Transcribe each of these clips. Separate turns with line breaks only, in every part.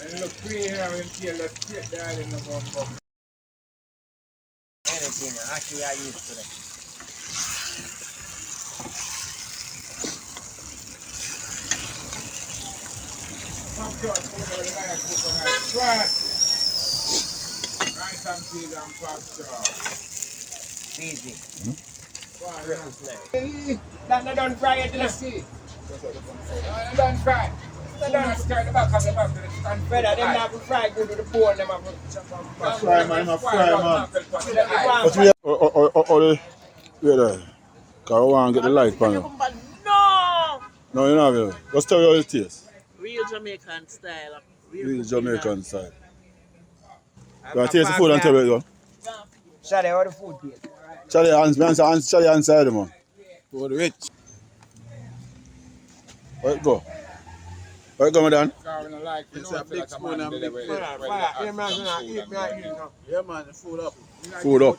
And look, free here and feel the straight there in the bum.
Anything, actually I used to it.
Some short food over there, coconut sweat. Rice and peas and pasture.
Easy.
That done fry it, let's see. Done fry. Don't stir the back of the back of the stand.
Brother, them not to fry good with the bone, them have to
fry, man.
But we there. Because we want to get the light pan.
No!
No, you're not going to. Just tell you how it tastes.
Real Jamaican style.
Real Jamaican style. You want to taste the food and tell me what you go?
Shadi, how the food taste?
Charlie, Charlie inside, man. For the rich. Where it go? Where it go, madam?
It's a big spoon and big plate.
Yeah, man, the food up.
Food up.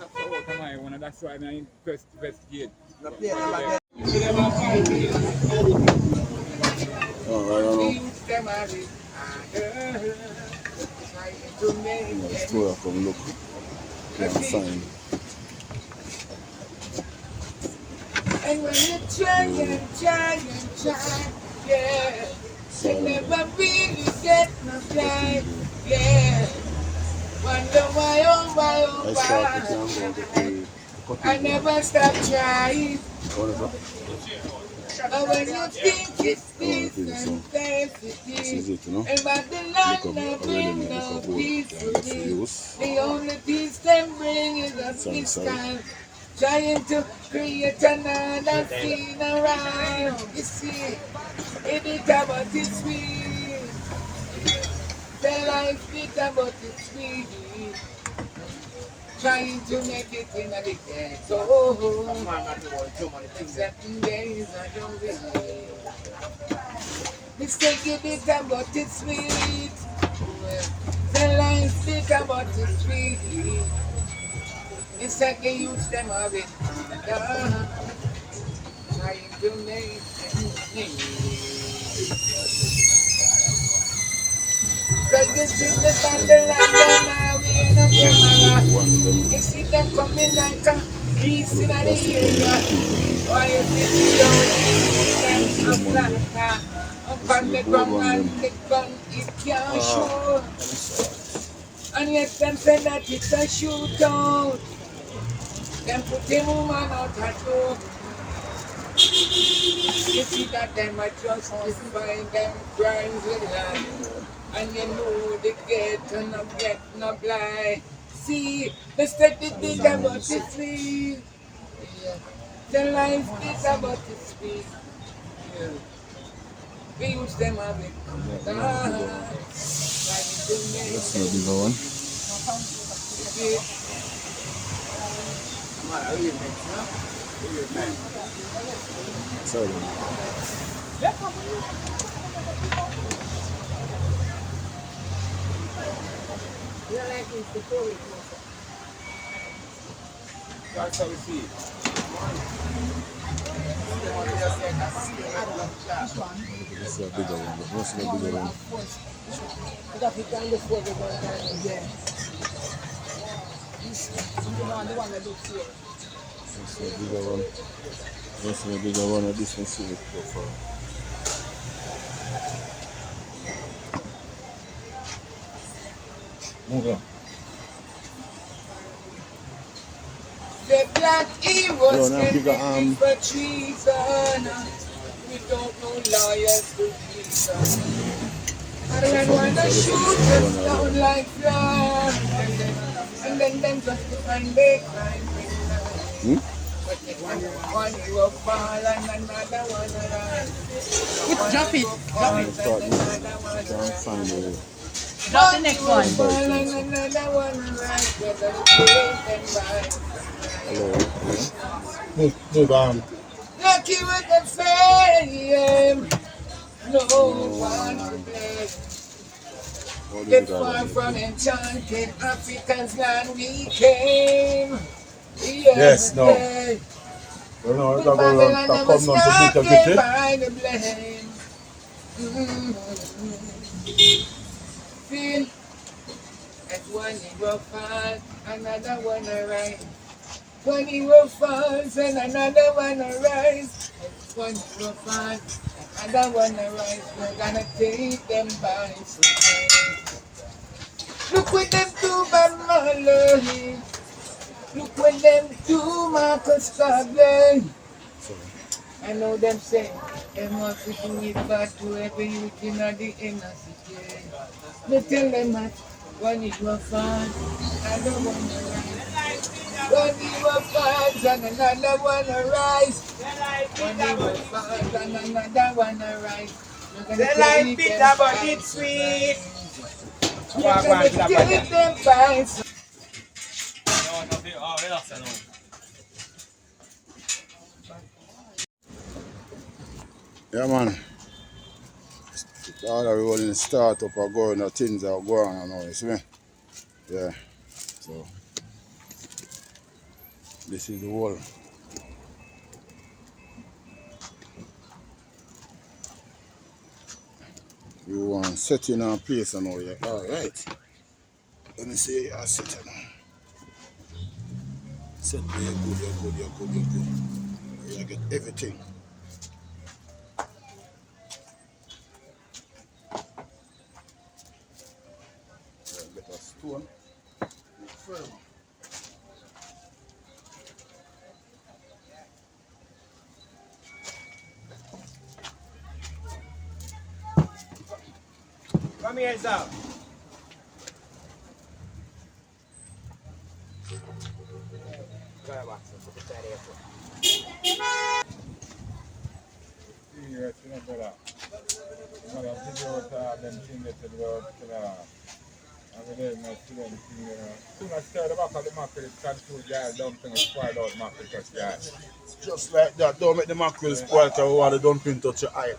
That's why I investigate.
Alright, I know. Let's go up and look. Can't find.
And when you try, yeah, you never really get no time, yeah. Wonder why, oh why, I never stop trying. But when you think it's this and that it is, and by the land that bring no peace to this, the only peace them bring is a peace time. Trying to create another scene around. You see, it is about it sweet. The life is about it sweet. Trying to make it in a decade. So, accepting days I don't believe. Mistake it is about it sweet. The life is about it sweet. It's like they use them of it. Trying to make it. Cause this is the Thunderland and now we in a camera. You see them coming like a piece in the area. Why is it so flat? Up on the ground and the gun it can't shoot. And yet them say that it's a shootout. Them put the woman out at home. You see that them are justifying them crimes with life. And you know they get no get no blind. See, they said they think about the sleep. The life is about the sleep. We use them a bit.
That's not the one. Sorry.
That's how we see it.
This is a bigger one. What's the bigger one? This is a bigger one. This is a bigger one. This one see it go for. Move on.
The black heroes can be for treason. We don't know lawyers to reason. I don't want to shoot us down like that. And then them justify their crime. But one will fall and another one arise.
Drop it.
Can't find it.
Drop the next one.
Fall and another one arise. Whether it's great and bad.
Hello.
Move on.
Lucky with the fame. No one to blame. Get far from enchanted Africa's land we came.
Yes, no. Well, no, it's about to come down to beat the
feel as one will fall, another one arise. One will fall, and another one arise. As one will fall, another one arise. We're gonna take them by surprise. Look what them do, Bob Marley. Look what them do, Marcus Garvey. I know them say, they want to do it bad to every youth in the inner city. Me tell them that one is your fun, another one arise. One is your fun, and another one arise. One is your fun, and another one arise.
The life bitter, but it's sweet.
You're gonna take them by surprise.
Yeah, man. All the rolling startup are going, the things are going now, you see me? Yeah. So, this is the wall. You want to set in a place now, yeah. Alright. Let me see how I set it now. Set me, you're good. You get everything. Get a stone. Firm.
Come here, sir.
Just like that, don't make the mackerel spoil or while the dumpling touch your eye.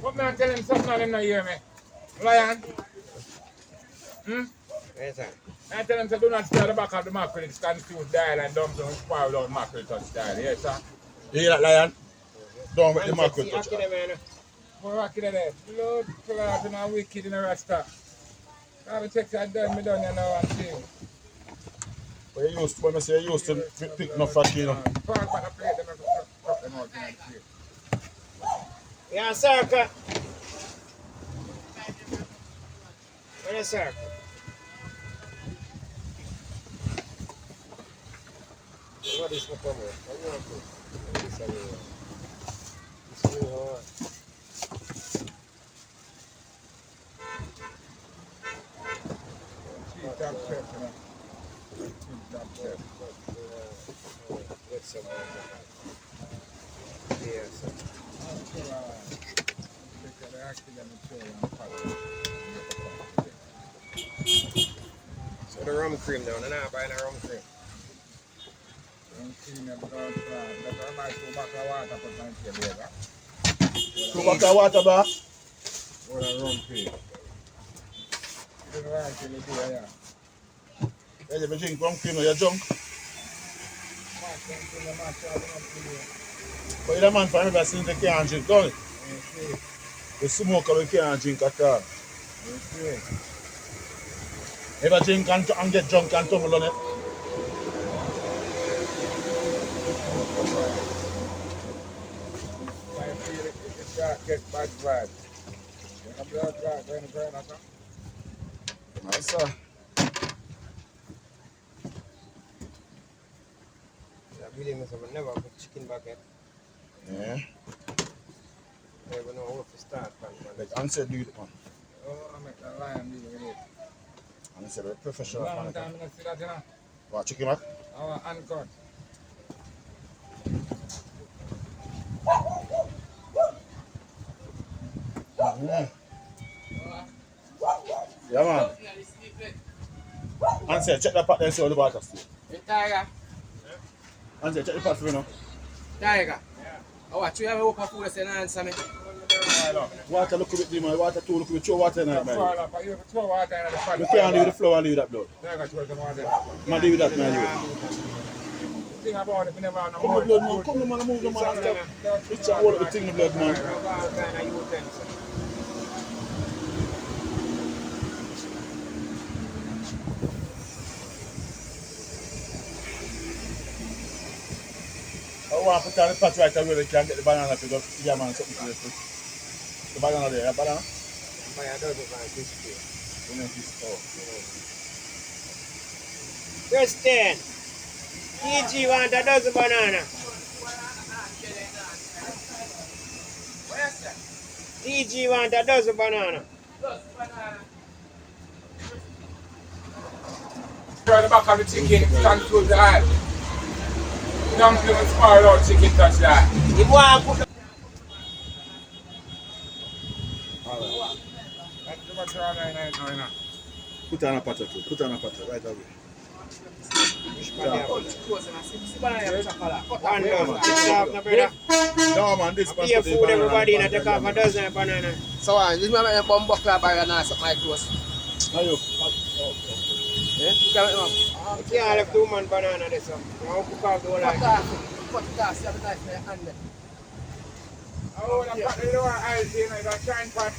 Come here and tell him something and him not hear me. Lion.
Yes, sir.
I tell him to do not stir the back of the mackerel, it's confused dial and dumpling and spoil without mackerel touch dial. Yes, sir.
You hear that, Lion? Don't make the mackerel touch your eye.
We're rocking it there. Blood clot and a wicked in a rasta. I have a check that done, me done you know and see.
When I say you used to pick no fat, you know.
Park back the plate and cut them out in the plate.
Yeah, circle. Where is circle? What is the problem? What do you want to do? This is hard.
Cheap top chef, you know. Cheap top chef.
Get some yeah, sir. So the rum cream down, and I'm buying a rum cream.
Two buckets of water back.
What a rum cream.
Yeah, you drink rum cream, you're drunk. But you're the man for everybody since they can't drink, don't it? The smoker we can't drink at all. Ever drink and get drunk and tumble on it?
I feel it get bad vibes. When I'm blood clot, when I'm burn or something.
Nice, sir.
I really miss I never put chicken back in.
Yeah.
Never know where to start from.
Like Ansel do it, man.
Oh, I make a lion deal with it.
Ansel very professional.
Long time I don't see that, you know.
What, chicken back?
Our uncut.
Yeah, man. Ansel, check that pot there and see how the water still.
Tiger.
Ansel, check the pot for me now.
Tiger. Oh, what you have open food and answer me?
Water look a bit dim, water too look a bit, throw water in it, man.
You throw water in the pot.
You can't leave the flour and leave that blood.
Tiger throw some water.
Man, leave that, man.
thing about it, we never have no
Come
more.
the blood, man. Come the man, move the man and stop. It's a hold up the thing, the blood, man.
All kind of utensils.
I want to put on the pot right away, they can get the banana to go jam and something to this. The banana there, banana?
Buy a dozen for this year. Christian, TG want a dozen banana. TG want a dozen banana.
Try the back of the chicken, stand close the eye. Dumpling with small out chicken touch that.
You want to put the
That's the matter of right now.
Put on a pot or two. Put on a pot right away.
one dozen. Take off, no brother.
No, man, this man.
Be a food everybody in a take off a dozen of banana.
So, this man make a bomb buckler by a nice up my clothes.
Now you.
Yeah? You can make
You can't have 2 man banana this up. I'll cook off the whole
cut
lot.
off. Cut it off. You have a knife in your hand there.
Oh, the pot, you don't want ice in it, that's shine pot.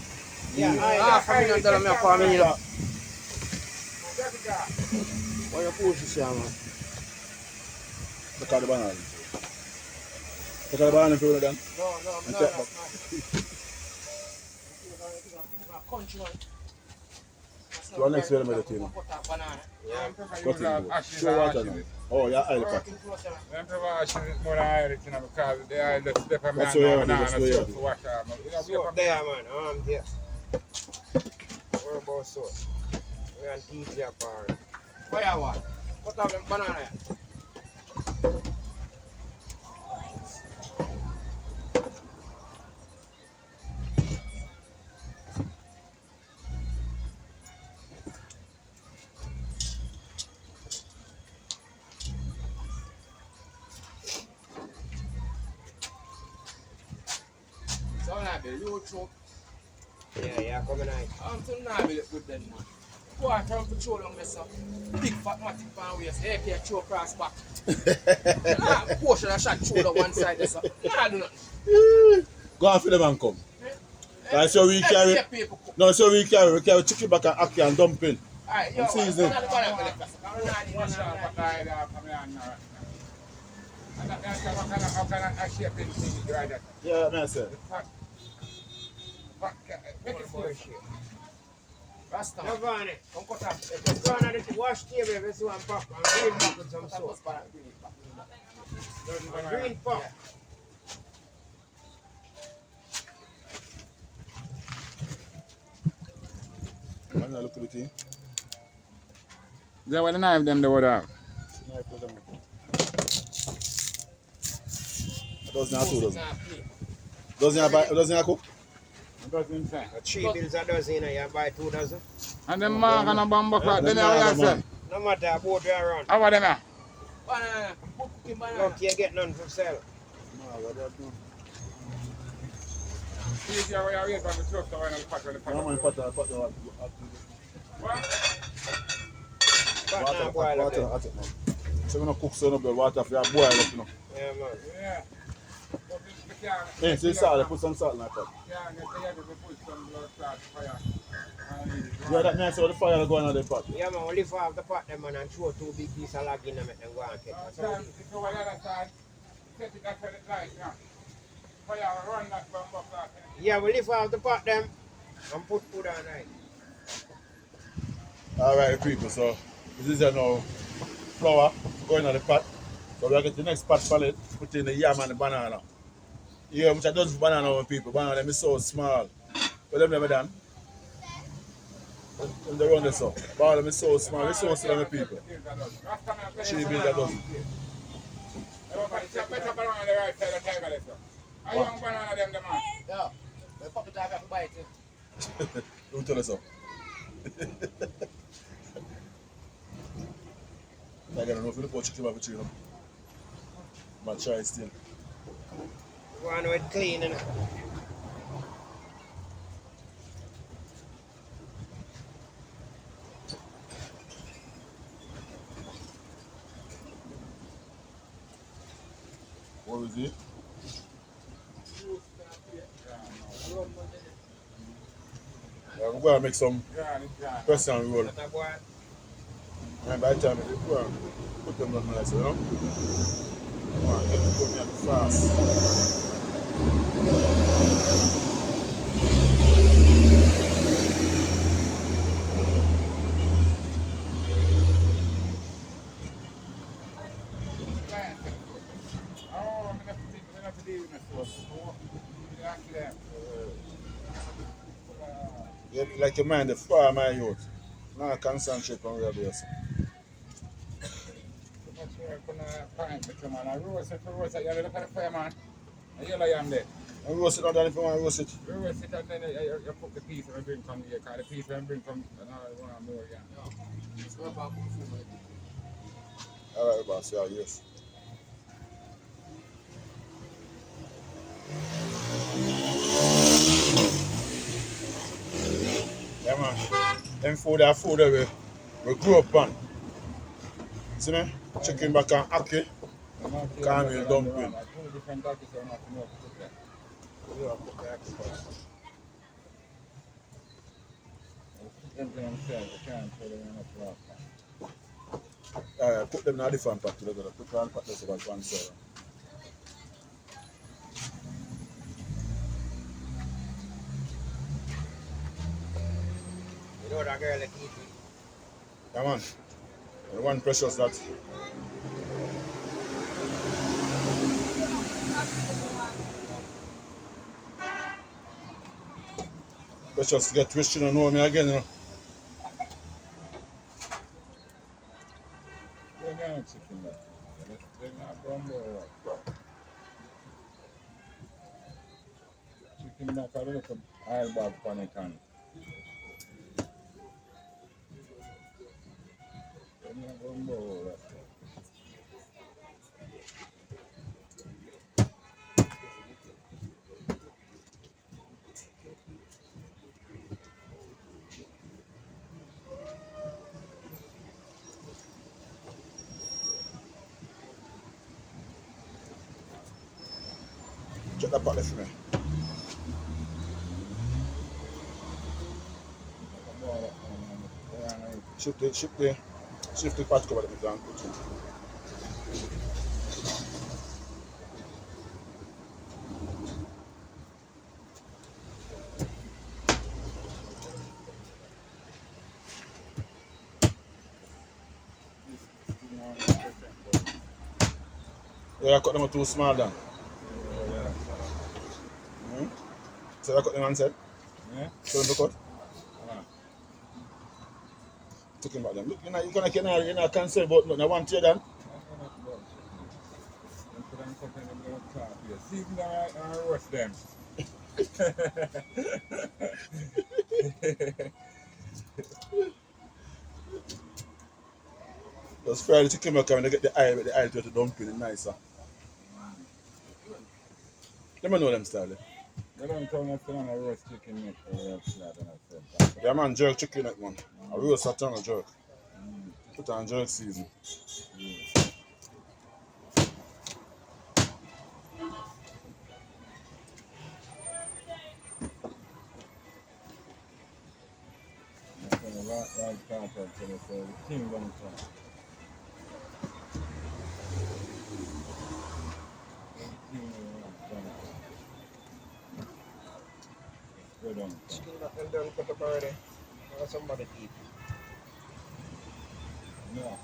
Yeah,
Half a million dollar me up for me.
Jessica.
What you push this here, man?
Look at the banana. Look at the banana if you want it done.
No. Country one.
You want next to the medicine?
Yeah, I'm prefer
Cut
use
it.
ashes
Show
or
water
ashes.
now. Oh, yeah, oil pot.
I'm prefer ashes more than iron, you know, because the oil just step on me
That's
and
what you
now
do,
and
that's
now
what you
and
do.
to wash out. You know,
Soap there, man. There. What about soap? We on TG apart.
What you want? Cut off them banana here. So, you choke.
Yeah, coming out.
I'm too nervous with them, man. Go out and patrol on this, big fat matic pan waist, AK throw across back. Portion of shot through the one side, this. Nah, do nothing.
Go on for them and come. That's how we carry. No, so we carry chicken back and ackee and dumpling.
Alright, yo,
I'm seasoning.
wash out what I have from here now. And that's how can I shape in things like that?
Yeah, man, sir.
Make it full shape.
Rasta.
No, go on it.
Come cut off.
Just go on the wash table if you see one pop and green pop with some soap. Green pop.
Man, look at the thing.
Is that what the knife them they would have?
Knife for them. A dozen or 2 dozen. Dozen you cook?
Doesn't say.
3 bills a dozen, you buy 2 dozen.
And them mark and a bumbo clock, then
Yeah,
how you say?
No matter about where around.
How about them here?
Banana. Who cooking banana?
Look, you get none for sale.
No, what do you do?
Please, you are waiting on the truck, so I know the pot.
No, man, pot the
What?
But now boil up.
water, man. So we don't cook so no blood water for you boil up, you know.
Yeah, man.
Yeah.
Hey, so salt, put some salt in that pot.
Yeah, and they have to put some blood clot fire.
Yeah, that means so the fire go on the pot.
Yeah, man, we lift off the pot them man and throw 2 big pieces of log in and make them go and catch.
Sometimes, if you want the other side, set it after the light, yeah. Fire run that bumbo clot.
Yeah, we lift off the pot them and put food on it.
Alright, people, so this is now flour going on the pot. So we'll get the next pot pallet, put in the yam and the banana. Yeah, which I don't do banana on people. Banana them is so small. But them never done. And they run this up. Banana them is so small, it's so small people. 3 bills a dozen.
Everybody, chop it up around the right side of the table, so. How young banana them, the man?
Yeah. We pop it off and bite it.
Don't tell us so. I don't know if you put chicken back with you. But try still.
Go on with clean and
What is it? Yeah, we're gonna make some press and roll. And by the time they go and put them on nice, you know? Come on, get to go fast.
Oh, I'm gonna have to leave in the store. Yeah,
Get like your mind, the far my youth. Now concentrate on real base.
much work on a pint with you, man. I roast it for roast it. You look at the fire, man. And you like there.
And roast it not done if you want to roast it.
You roast it and then you cook the piece and bring from here. Because the piece and bring from another one more again.
Alright, boss, yeah, yes. Yeah, man. Them food are food that we grew up on. See me? Chicken back and ackee. Caramel dumpling.
Two different doctors are not enough to cook that. You have to cook that first. Everything themselves, you can't put it in a flour.
Put them in a different pot together. Put one pot less about one side.
You know that girl that eat it.
Yeah, man. The one precious that. Precious get rich, you don't know me again, you know.
They're not chicken that. They're not gumbo. Chicken back a little oil bag pan it on. They're not gumbo.
Check that pot there for me. Shift the pot cover that we can put in. Yeah, I cut them too small then. So I cut them and said,
Yeah?
so them to cut.
Ah.
Talking about them. Look, you're not concerned about nothing. I want you then.
See them and roast them.
Just fry the chicken back and they get the eye to the dumpling nicer. Let me know them style.
They don't tell me to roast chicken meat for real flat and I said,
Yeah, man, jerk chicken neck, man. I roast a tongue of jerk. Put on jerk season.
right contact to the kingdom come. Good on.
Chicken that them done cut up already. Now somebody eat.
No.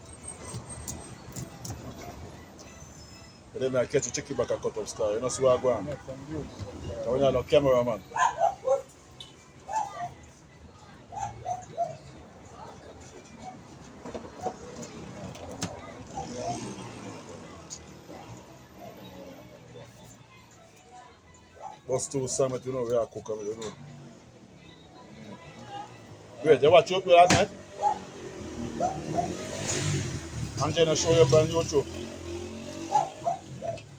But then I catch the chicken back and cut up star. You know, see what I go on.
Make some juice.
When you're no camera, man. Bust two summit, you know, we are cooking, you know. Wait, you watch YouTube last night? I'm trying to show you up on YouTube.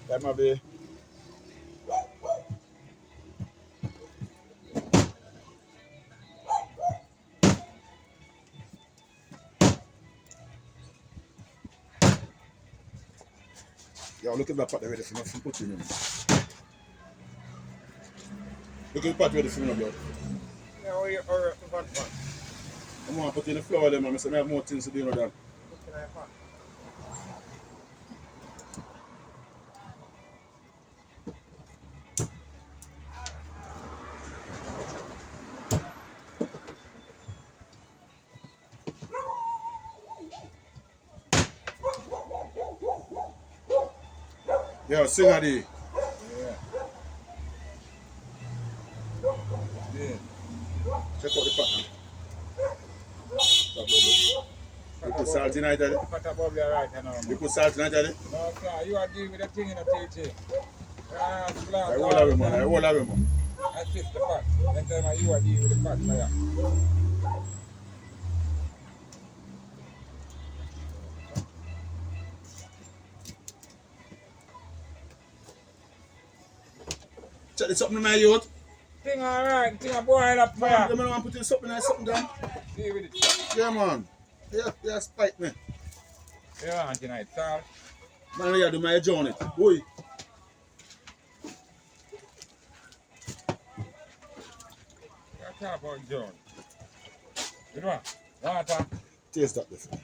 That might be. Yo, look at that pot ready for me. Put in. Look at the pot ready for me, blood.
Yeah, or you or the bad part.
I'm going to put in the flour there, man. I have more things to do with that.
Look at that part.
Yo, sing at the.
Yeah. Yeah.
Check out the pot now. You put salt in it, Daddy?
Pot of bubbly right now,
You
man.
put salt in it, Daddy?
No, sir, you are dealing with the thing in the TT. Ah, glass.
I will have him, man. I will have him, man.
I fix the pot. Then tell me you are dealing with the pot, fire.
Check this up in my youth.
Thing alright, thing a boil up,
Man,
fire.
you don't want to put in something nice, something down?
Deal with it.
Yeah, man. Yeah, spite me.
Yeah, and tonight, sir.
Man, you do my journey. Boy.
Talk about John. You know what? Water.
Taste that different.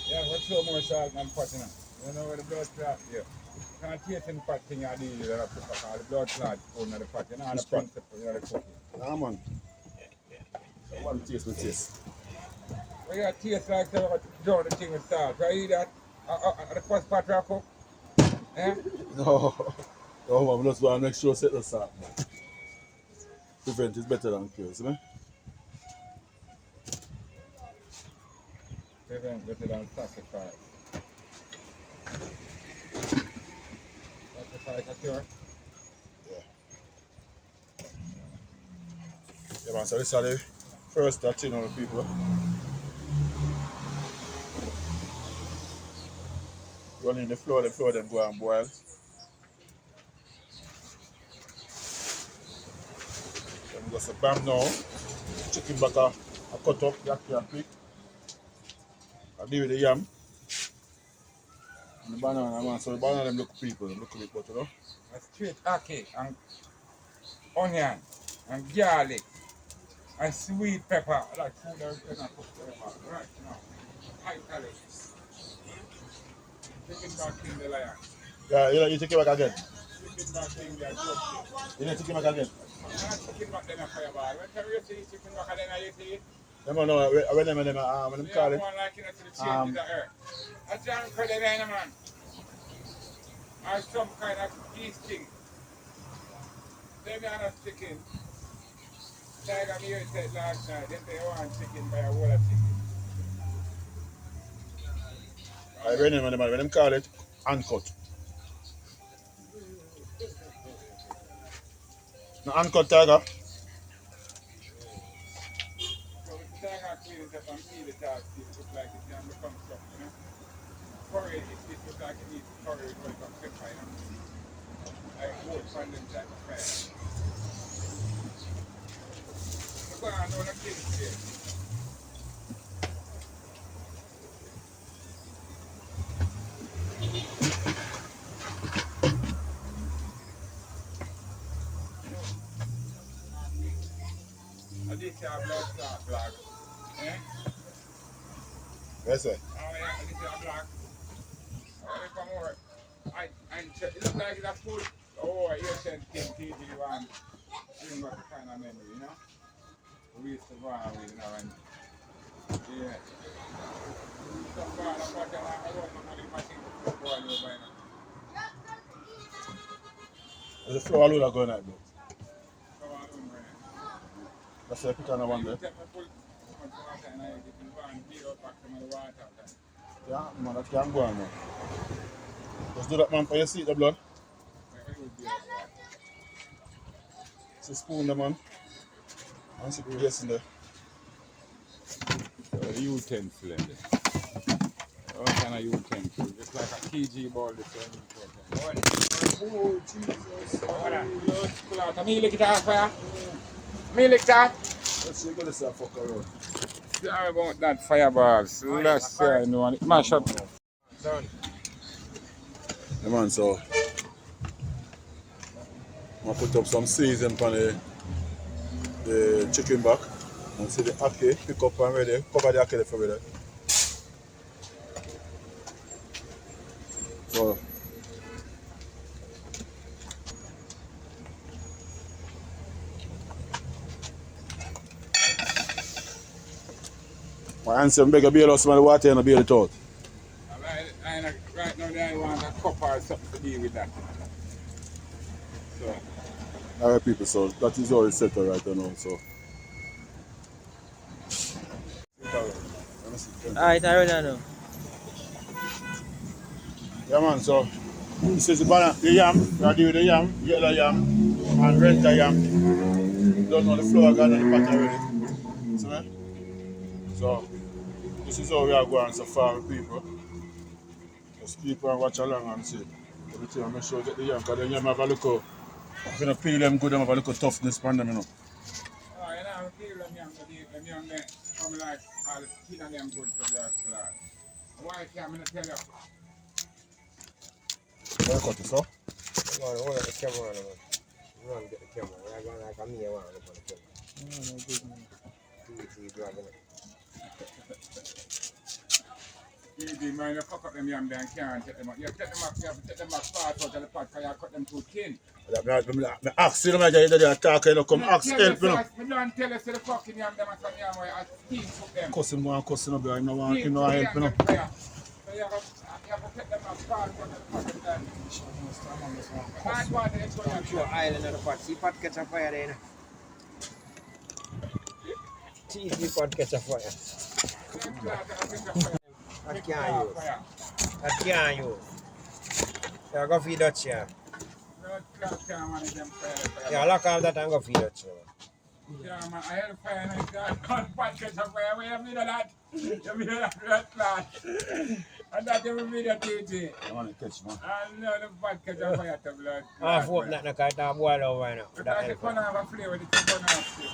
Yeah, what's so more salt than pot in it? You know where the blood clot here. Can't taste in pot thing you do, you have to put all the blood clot going in the pot. You know the principle, you know the cooking.
Nah, man. One taste, no taste.
Well, you taste like the John the thing with salt. You eat that? The first pot you cook? Eh?
No. No, man. Just want to make sure set the salt, man. Prevent is better than cure, see me?
Prevent better than sacrifice. Sacrifice a cure?
Yeah, man. So this is the first touching on the people. Run in the floor then go and boil. Then we got some bam now. Chicken back a cut up, yaki and pick. I deal with the yam. And the banana, man. So the banana them look people, them look a bit better, you know?
A straight ackee and onion and garlic and sweet pepper. Like food that we cannot cook pepper. Right now. High calories. Chicken back in the lion.
Yeah, you take it back again.
Chicken back in the
You need to take it back again.
chicken back then a fireball. When time you see chicken back then you see?
No, no, when them call it.
One like you know to the change the earth. A jam for the line, man. Or some kind of yeast thing. Them are not chicken. Tiger me said last night, they want chicken by a whole of chicken.
When them call it, uncut. No, uncut tiger.
So with the tiger clean it up and peel it out, it looks like it can become soft, you know. Curry, it looks like it needs curry with some pepper, you know. Like wood from them type of fire. Look on, no kids here. And this is a blood clot flag. Eh?
Yes, sir.
Oh yeah, this is a black. Oh, they come over. And check. It looks like it's a food. Oh, Asian thing, TG1. Bring back the kind of memory, you know? We used to go on with, you know, and yeah. Some part of what I want my money machine to go all over, you know.
There's a flour load going out, bro.
Come on, over there.
That's why I put on the one there.
Take my full much water and I get in the van, beat out back to my water.
Yeah, man, that can't go on, man. Just do that, man, for your seat, the blood.
It would be like that.
It's a spoon, there, man. And see the rest in there. So,
utensil. All kind of utensils. Just like a TG ball.
Oh, Jesus.
Pull out. Me lick it off fire. Me lick that.
Let's see, go to fuck around.
Sorry about that fireballs. Let's see. I know it. Mash up.
Done.
Yeah, man, so I'm gonna put up some season on the chicken back and see the ackee pick up and ready. Cover the ackee for ready. So my answer, I'm begging bail us some of the water and bail it out.
Right now, I want a cup or something to deal with that. So,
Alright people, so that is all it's set right now. So
Alright, I already know.
yeah man, so this is the yam, we deal with the yam, yellow yam and red yam. Don't know the flour gone on the pot already. See me? So this is how we are going so far with people. Just keep and watch along and see. Everything I make sure get the yam, because the yam have a little, if you don't peel them good, they have a little toughness on them, you know.
oh, you know, feel them young there. Come like, all the skin of them good for the blood. Why can't I tell you?
Where cut this up?
Come on, hold up the camera on, man. Run, get the camera. I'm going like a me, I want to look on the camera. See, dragging it.
Easy, man, you fuck up them yam there and can't take them up. You take them up, you have to take them up fast out of the pot because you cut them too thin.
I ask you, I talk, you know, come ask help, you know.
I don't tell us the fucking yam them and some yam where I steam cook them.
Cuss him, go and cuss him, I don't want
Steam
him to
cook
help, you know.
yam them for you. So you have to take them up fast out of the pot and then. That's why they go
Put your oil in the pot. See, pot catch a fire there, you know. Cheesy pot catch a fire. That can't use. That can't use. You go feed Dutch here. Yeah, lock off that and go feed Dutch.
Yeah, man, I had a fire and I got pot catch a fire. Where you mean that? You mean that flash? And that you mean that TT.
I want to catch, man.
I know the pot catch a fire to blood.
Half open that, because it's boil over right now.
Because it's going to have a flavor, it's going to have to.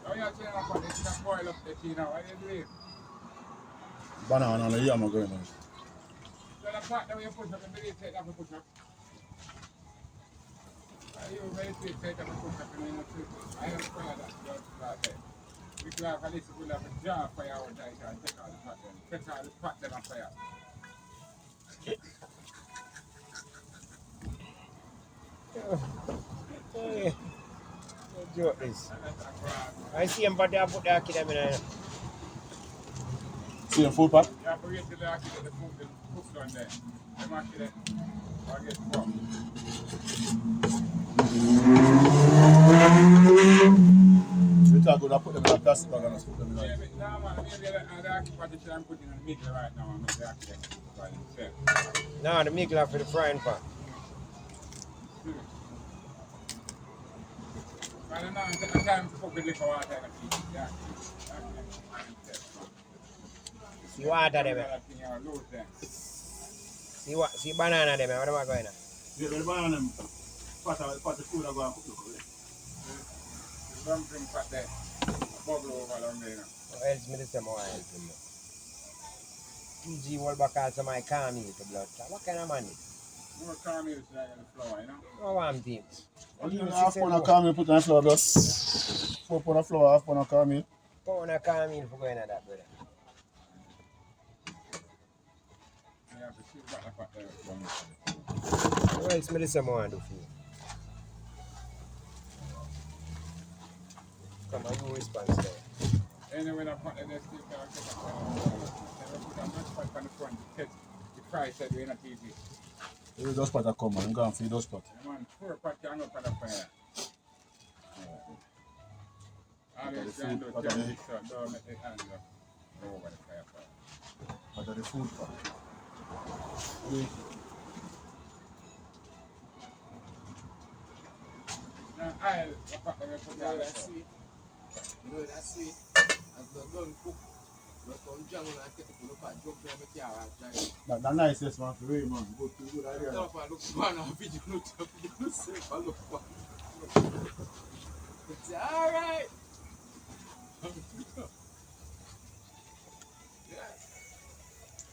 Oh, you're saying about it, it's boil up the tea now. What do you do?
Banana and the yam are going on.
So the part that you push up, the take that push up. You meditate, take that push up, and then you I have fire that day. We can have a little bit of a jar fire out there and take out the pot then. Take out the pot then on fire.
Hey, joke this. I see him, but they put the kid in there.
See the food pot?
Yeah, but wait till they actually get the food cooked on there. Them actually, I get fucked.
We talk about put them in a plastic bag and put them in a...
Maybe, no man, maybe the actual partition I'm putting in the middle right now and the actually by himself.
No, the meat for the frying pan.
I don't know, take the time to cook with liquor water and keep it, yeah.
See water them. See banana them. What am I going on?
Yeah, the banana them. Pot of food I go and cook it.
The dumpling pot there, bubble over down there.
What else me this time I help him? PG will back out to my camel to blood. What kind of man is?
More caramel is like on the floor, you know?
What one things?
Half pound of caramel put on the flour, just 4 pound of flour, half pound of caramel.
Pound of camel for going at that, brother.
You have to see what the pot there.
What else me this time I do for you? Come on, you response there.
Anyway, the pot there, they still can't take a they put a much pot on the front to catch the fry said we're not easy.
You those pot come man, you go and feed those pot.
Man, 4 pot can go for the fire. Always trying to tell me so don't make the hand go over the fire.
Pot of the food pot.
Now, the pot that we put down there.
Good, that's sweet. As the gun cook, Just come jungle and take it to look at jump in the car and drive.
That's nice, yes, man. For real, man. Good idea.
Tell her look for a video, look for yourself, look for. It's alright. Yeah.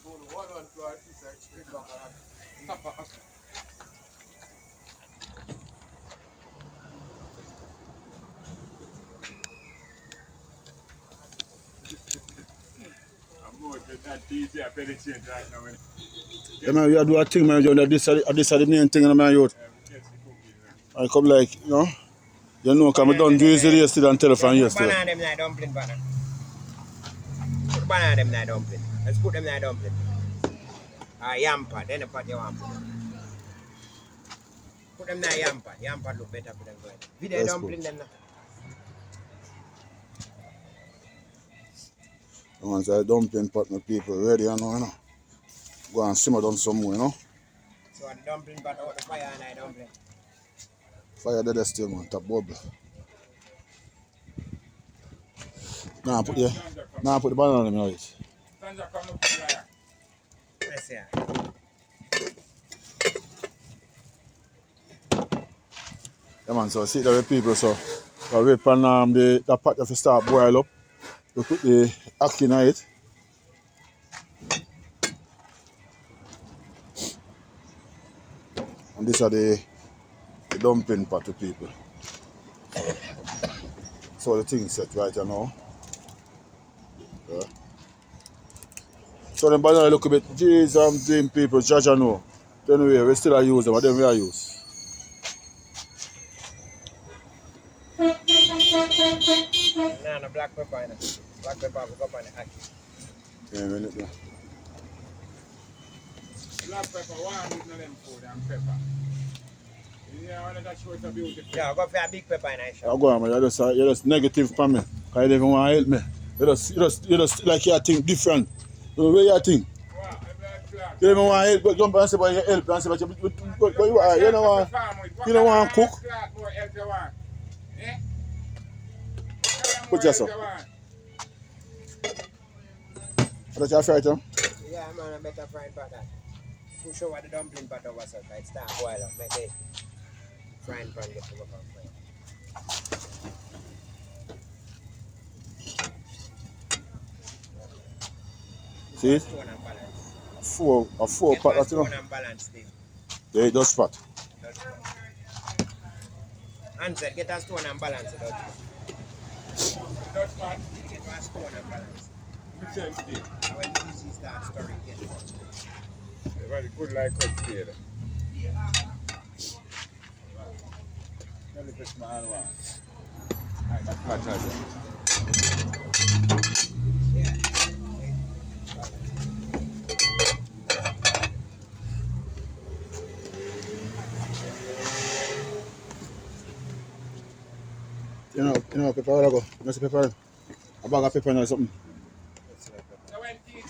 Go to 1 and 2 and 3 straight back and tap back.
I'm more than that DJ I penetrate right now.
Yeah, man, you do a thing, man. This is the main thing, man, youth. I come like, you know, come down do it yesterday and telephone yesterday.
Banana them like dumpling, banana. Put banana them like dumpling. Let's put them like dumpling. Yam pot, then the pot you want put. Put them like yam pot. Yam pot look better for them going. Video dumpling them now.
The ones that dumpling pot, my people ready, you know. Go and simmer down some more, you know.
So the dumpling pot out the fire and I dumpling.
Fire dead still, man. Top bubble. Now put the banana in the right.
Sandra, come up here.
Let's see.
Yeah, man, so see the people, so we wait for the pot to start boil up. We put the ackee in it. And these are the dumpling pot to people. So the thing set right here now. Yeah. So the banana look a bit, geez, I'm doing people, judge I know. Anyway, we still use them, but then we are use.
No, black pepper in it. Black pepper will go up on the ackee.
Yeah, we need that.
Black pepper, one with them food and pepper. Yeah, I want to show it a beautiful.
Yeah, go for a big pepper in it.
I'll go on, man. You're just negative for me. Because you don't even want to help me. You just like you think different. The way you think.
Wow,
You don't even want to help, but jump and say, but you help and say, but you are, you don't want to cook. Put yourself. What you afraid of?
Yeah, man, I better frying pot that. Push over the dumpling pot over so it start boil up. Make the frying pan get to work on fire.
See?
Stone and balance.
A four pot, that, you know.
Stone and balance thing.
Yeah, it does fat.
Answer, get a stone and balance it out.
That's fine.
Get a stone and balance.
Same thing.
And when you see start stirring, get it.
Very good like cut here. Let me put my hand on. Alright, that's hot as
Yeah.
You know, pepper, where I go? You see pepper? A bag of pepper or something.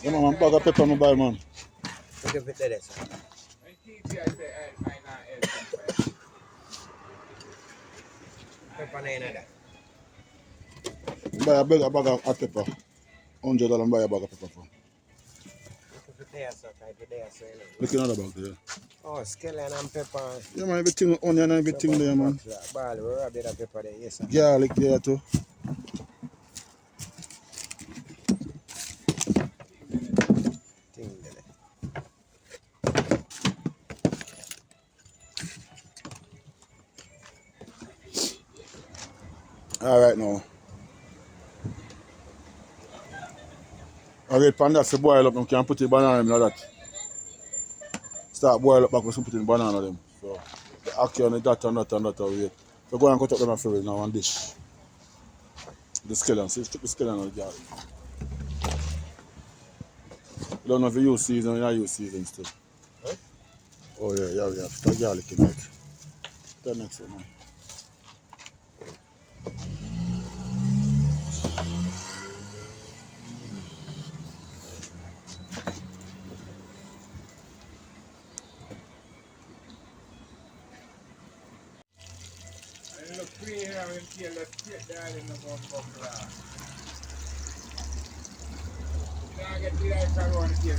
Yeah, man, a bag of pepper, I buy, man.
Look at it there, sir.
when TT I say, I not help.
Pepper na yun
Buy a bag of hot pepper. $100 buy a bag of pepper for.
Look at it there, sir. Type it there, sir.
Look at another bag there.
Oh, scallion and pepper.
Yeah, man, everything, onion and everything there, man.
Barley, we rub a bit of pepper there, yes, sir.
Garlic there too.
Thing there.
All right now. I wait for that to boil up. You can put the banana in like that. Start boil up back, we put in banana them. So the ackee on that and that and that wait. So go and cut up them and fill it now and dish. The scallion, see, strip the scallion on the garlic. You don't know if you use season, you don't use season still.
Huh?
Oh yeah, yeah. Put garlic in it. That next one, man.
And look clean here and kill the straight down in the bumper. Now I get the life around the game.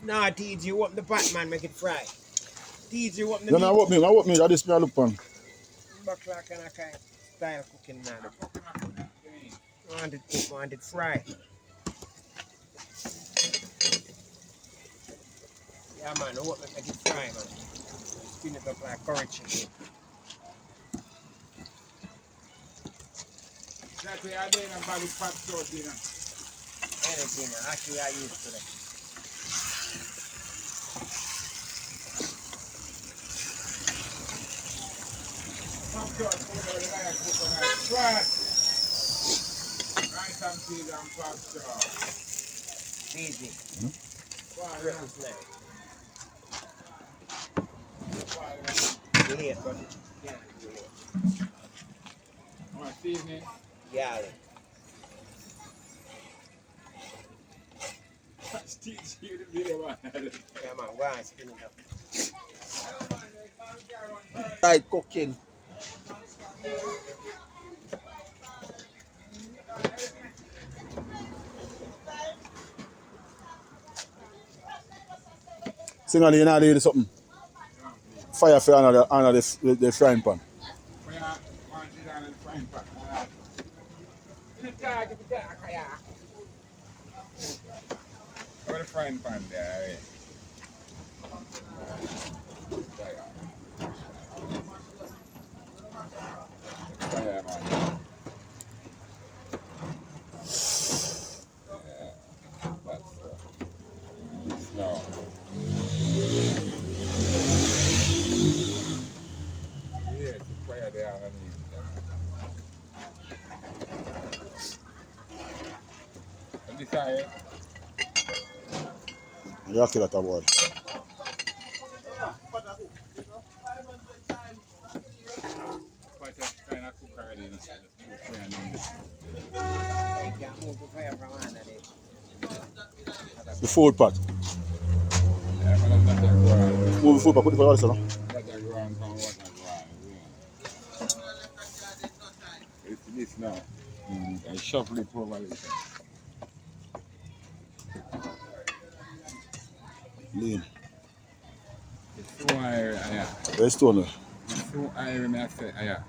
Nah, TG, you open the pot, man, make it fry. TG, you open the
Then
meat.
I walk me, that is me I look on.
Back like kind of style cooking now. I want it cook, I want it fry. Yeah, man, open it, make it fry, man. Spin it up like curry chicken.
That's why I did a body pot short, you know.
Anything, actually, I used to that.
Pot short, put it like a coconut. What? Rice and peas and pot short.
Easy.
What?
Real snack. Late, but yeah, late.
What seasoning?
Yeah,
Teach you to be the one.
yeah, man, go and spin it up.
Right cooking.
Sing on the you do something. Fire for under the frying pan.
We are want it on the frying pan. Put the frying pan there, right? Fire, man. No. Yeah, it's a fire there underneath. And this side,
You kill that boy.
but just kind of cook already. You know, just cook fry and then
You can't move the fire from under there.
The food pot.
yeah, but that's not that ground.
Move the food pot, put it for the other side.
That's that ground from what that ground. Yeah. It's this now. I shuffle it over this.
Lean.
It's so iron, yeah.
Where's stone?
It's so iron, I say, yeah.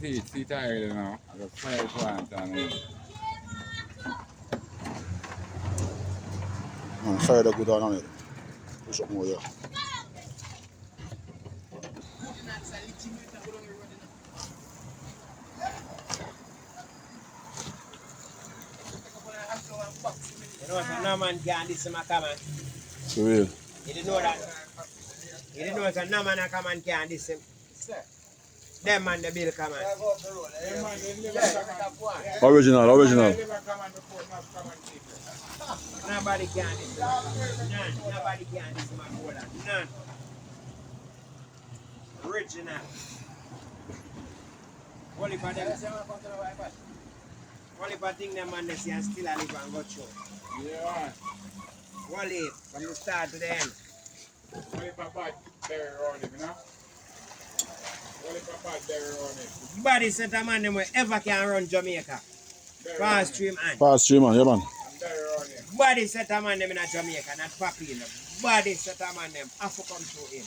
You see it iron now. I got fire plant on it.
Man, fire that good on it. Push up more, yeah.
You know, so no man can this my come on.
For real.
You didn't know that? You didn't know so no man come and can this him. Them man the bill come on.
Yeah, man, they never come on.
Original.
They never come on before, not come on people.
Nobody can this him. None. Nobody can this him more than none. Original. Only for them. Only for thing them man they see and still a live and go through.
Yeah,
Only from the start to the end.
only for bad berry around him, you know? Only for bad berry around him.
Body set a man them ever can run Jamaica.
Berry
Fast
around him.
stream and.
Fast stream, man. Yeah, man.
And berry around him.
Body set a man them in a Jamaica, not Papi. You know. Body set a man them have to come through him.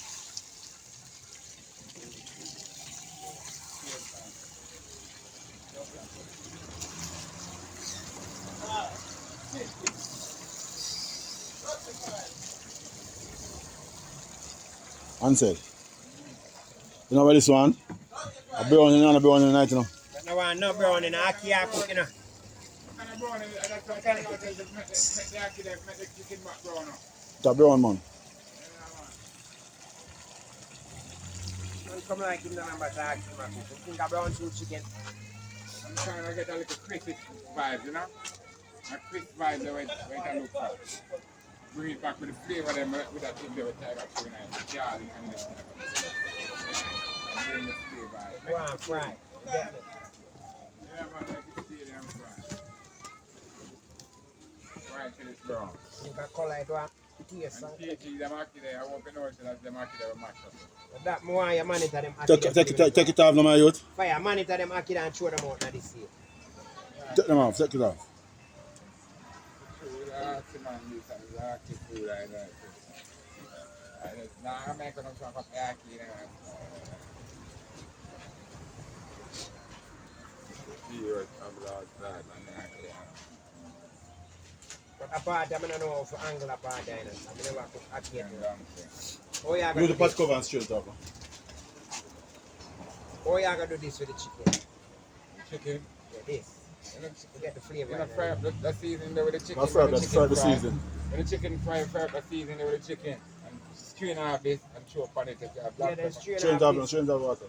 Ansel. You know where this one? I be on in the night, you know.
But no one no brown in a kia cook, you know.
And I brown him, and that's what I tell you, make the accident, make the chicken back brown up.
It's a brown man.
Don't come like him no number to ask him a cook. You think a brown soup chicken.
I'm trying to get a little crispy vibe, you know? A crisp vibe the way it look for. Bring it back with the flavor them with that thing they were tied up to and garlic and this. Bring the flavor.
Go on, fry. Get it.
Yeah, man, make it stay there and fry. Fry till it's brown.
You can color it one. Yes,
And PG, them hockey there, I hope you know it, that them hockey there will match up.
that more you monitor them.
Take it off now, my youth.
Fire, monitor them hockey and throw them out now this year.
Take them off, take it off.
Food, see man, this and hockey food, I know. Nah, I'm making them some hockey there. Here, I'm lost that, and hockey there.
But apart, I don't know for angle apart there. I never cook hockey.
And
Oh, yeah,
Use the pot cover and straight off.
oh, yeah, I gotta do this with the chicken.
chicken.
Yeah, this. You get the flavor.
You know, fry up the seasoning there with the chicken.
That's right, that's fry the season.
When the chicken fry up the seasoning there with the chicken. And strain off this and throw up on it if you have black pepper.
Change off water.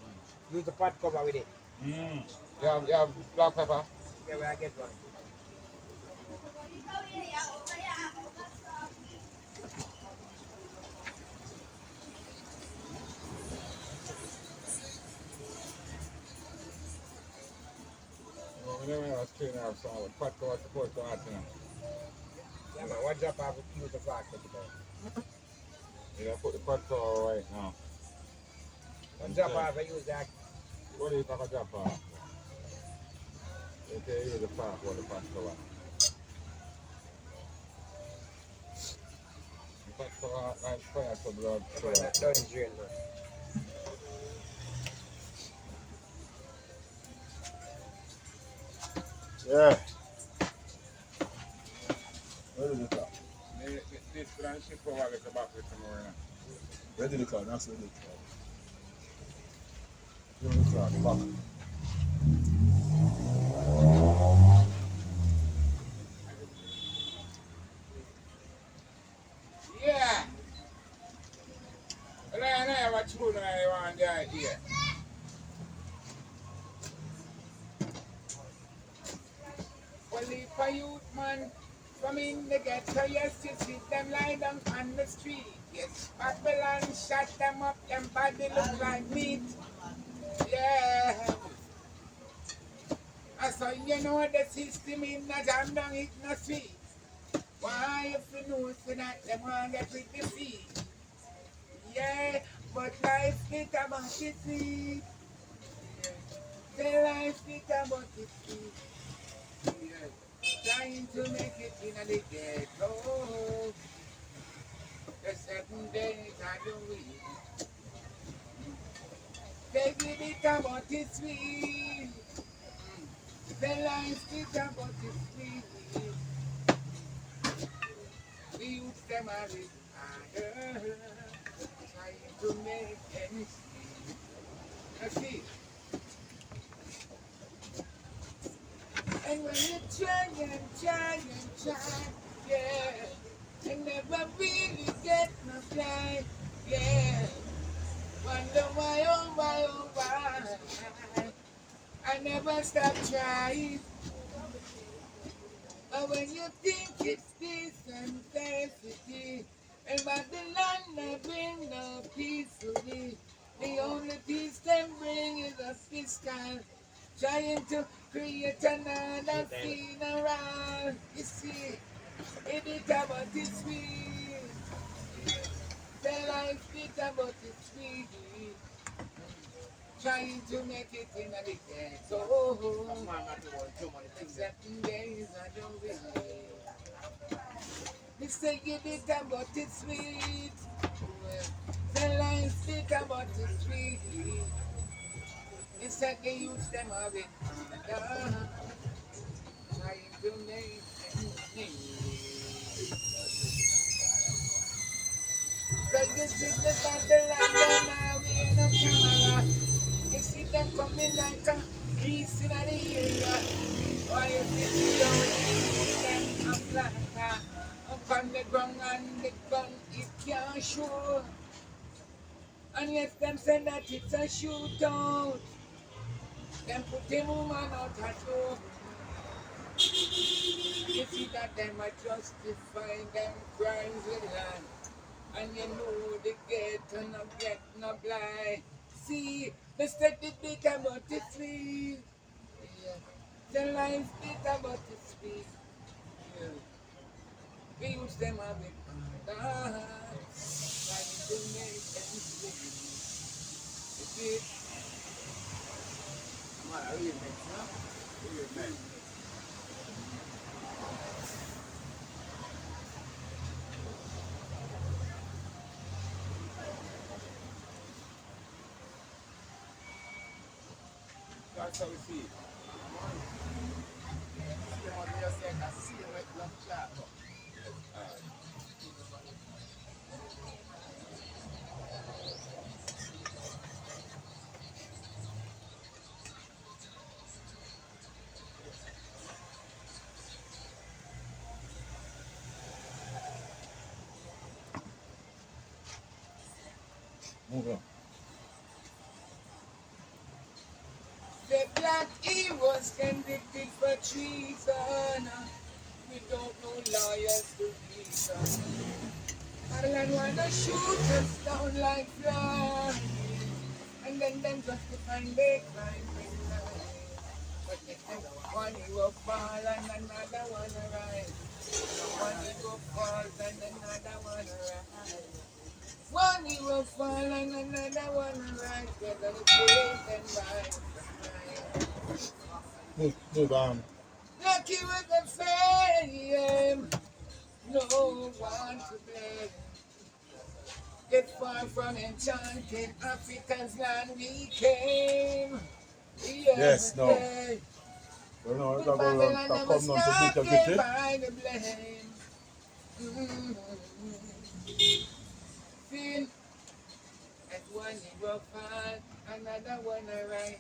Use the pot cover with it.
You have black pepper?
Yeah, where I get one.
Whenever I was strain off some of the pot cover supposed to add to them.
Yeah, man, what job I would use the fat today?
You put the pot cover right now.
What job I would use that?
What do you think of drop off? You can use the pot for the pot cover. The pot cover like fire to blood.
That is drain, man.
Yeah. Where did it come?
This grand ship over like a back with tomorrow now.
Where did it come? That's where it come. Where did it come? Back.
Yeah. Well, I know what you want the idea. Well, if a youth man from in the ghetto, yes, you see them lie down on the street. Yes, Babylon shut them up, them body look like meat. Yeah. And so you know the system in the jam down, it no sweet. Why if you know so that them want get with the feet? Yeah, but life is about the sweet. The life is about the sweet. Yeah. Trying to make it in the ghetto. The 7 days of the week. They give it about the sweet. The life is about the sweet. We use them as it harder, trying to make ends meet. That's it. And when you try and try and try, yeah, you never really get no fly, yeah. Wonder why, oh why, oh why, I never stop trying. But when you think it's this and necessity, and Babylon they bring no peace to me, the only peace they bring is a fiscal, trying to create another funeral. You see, it is about the sweet, the life is about the sweet, trying to make it in a decade. So, accepting days I don't really. They say it is about the sweet, the life is about the sweet. It's like they use them of it, trying to make it. So this is the battle and now we in a camera. You see them coming like a geese in the area. Why is it down them up like that? Up on the ground and the gun it can't shoot. And yes, them say that it's a shootout. Them put the woman out at home. You see that them are justifying them crimes with land. And you know they get and no get no blind. See, they said the bit about the sweet. Yeah. The life bit about the sweet. Yeah.
We use them a bit hard. Trying to make them sleep. You see?
Man, I really mix, no?
Weird man. That's how we see it.
See what you say, I see you make love chat.
Move on.
The black heroes convicted for treason. We don't know lawyers to reason. Ireland wanna shoot us down like flies. And then them justify their crime with lies. But if them one hero fall and another one arise. One hero falls and another one arise. One hero fall and another one arise. We're gonna praise them by.
Move.
Lucky with the fame, no one to blame. Get far from enchanted Africa's land we came.
Yes, no.
Day.
Well, no, it's
But
not going
Babylon
to
never
come down to
stop
bit of
get
it.
by the blame. Feel as one hero fall, another one arise.